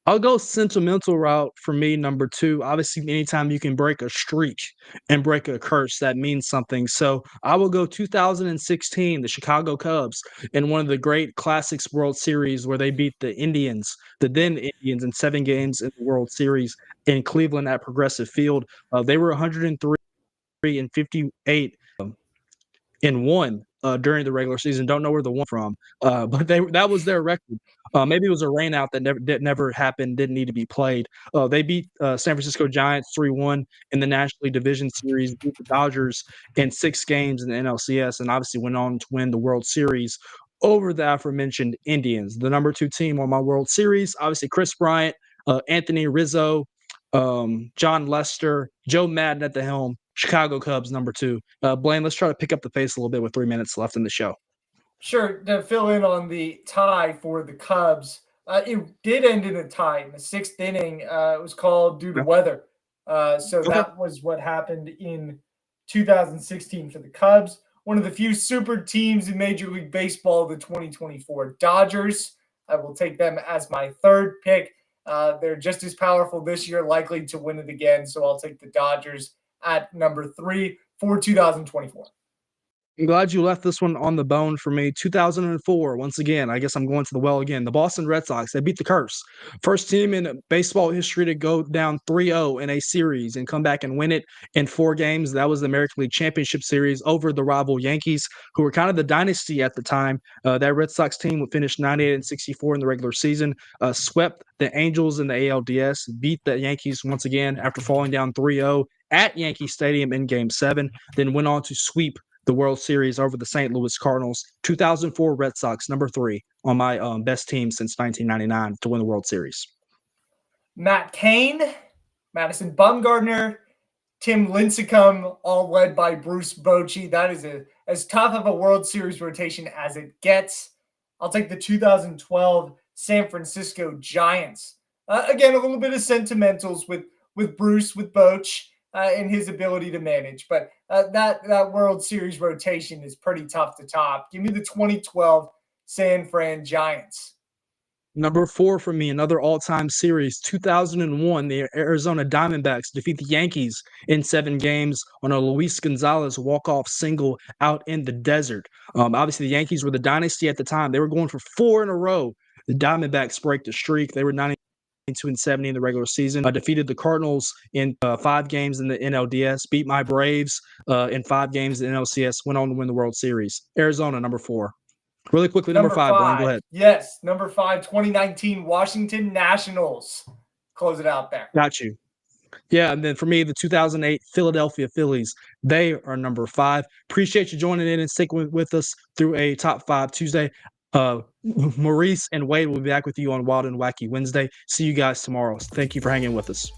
I'll go sentimental route for me, number 2. Obviously, anytime you can break a streak and break a curse, that means something. So I will go 2016, the Chicago Cubs, in one of the great classics World Series where they beat the Indians, the then Indians, in 7 games in the World Series in Cleveland at Progressive Field. They were 103-58 and 1 during the regular season. Don't know where the 1 from, but that was their record. Maybe it was a rainout that never happened, didn't need to be played. They beat San Francisco Giants 3-1 in the National League Division Series, beat the Dodgers in 6 games in the NLCS, and obviously went on to win the World Series over the aforementioned Indians, the number 2 team on my World Series. Obviously, Chris Bryant, Anthony Rizzo, John Lester, Joe Madden at the helm. Chicago Cubs, number 2. Blaine, let's try to pick up the pace a little bit with 3 minutes left in the show. Sure. To fill in on the tie for the Cubs, it did end in a tie in the 6th inning. It was called due to weather. So that was what happened in 2016 for the Cubs. One of the few super teams in Major League Baseball, the 2024 Dodgers. I will take them as my 3rd pick. They're just as powerful this year, likely to win it again. So I'll take the Dodgers at number 3 for 2024. I'm glad you left this one on the bone for me. 2004, once again, I guess I'm going to the well again. The Boston Red Sox, they beat the curse. First team in baseball history to go down 3-0 in a series and come back and win it in 4 games. That was the American League Championship Series over the rival Yankees, who were kind of the dynasty at the time. That Red Sox team would finish 98-64 in the regular season, swept the Angels in the ALDS, beat the Yankees once again after falling down 3-0 at Yankee Stadium in Game 7, then went on to sweep the World Series over the St. Louis Cardinals. 2004 Red Sox, number 3 on my best team since 1999 to win the World Series. Matt Cain, Madison Bumgarner, Tim Lincecum, all led by Bruce Bochy. That is as tough of a World Series rotation as it gets. I'll take the 2012 San Francisco Giants. Again, a little bit of sentimentals with Bruce, with Boch, and his ability to manage. But that World Series rotation is pretty tough to top. Give me the 2012 San Fran Giants. Number 4 for me, another all-time series. 2001, the Arizona Diamondbacks defeat the Yankees in 7 games on a Luis Gonzalez walk-off single out in the desert. Obviously, the Yankees were the dynasty at the time. They were going for 4 in a row. The Diamondbacks break the streak. They were 92-70 in the regular season. Defeated the Cardinals in 5 games in the NLDS. Beat my Braves in 5 games in NLCS. Went on to win the World Series. Arizona, number 4. Really quickly, number 5, Blaine, go ahead. Yes, number 5, 2019 Washington Nationals. Close it out there. Got you. Yeah, and then for me, the 2008 Philadelphia Phillies, they are number 5. Appreciate you joining in and sticking with us through a Top 5 Tuesday. Maurice and Wade will be back with you on Wild and Wacky Wednesday. See you guys tomorrow. Thank you for hanging with us.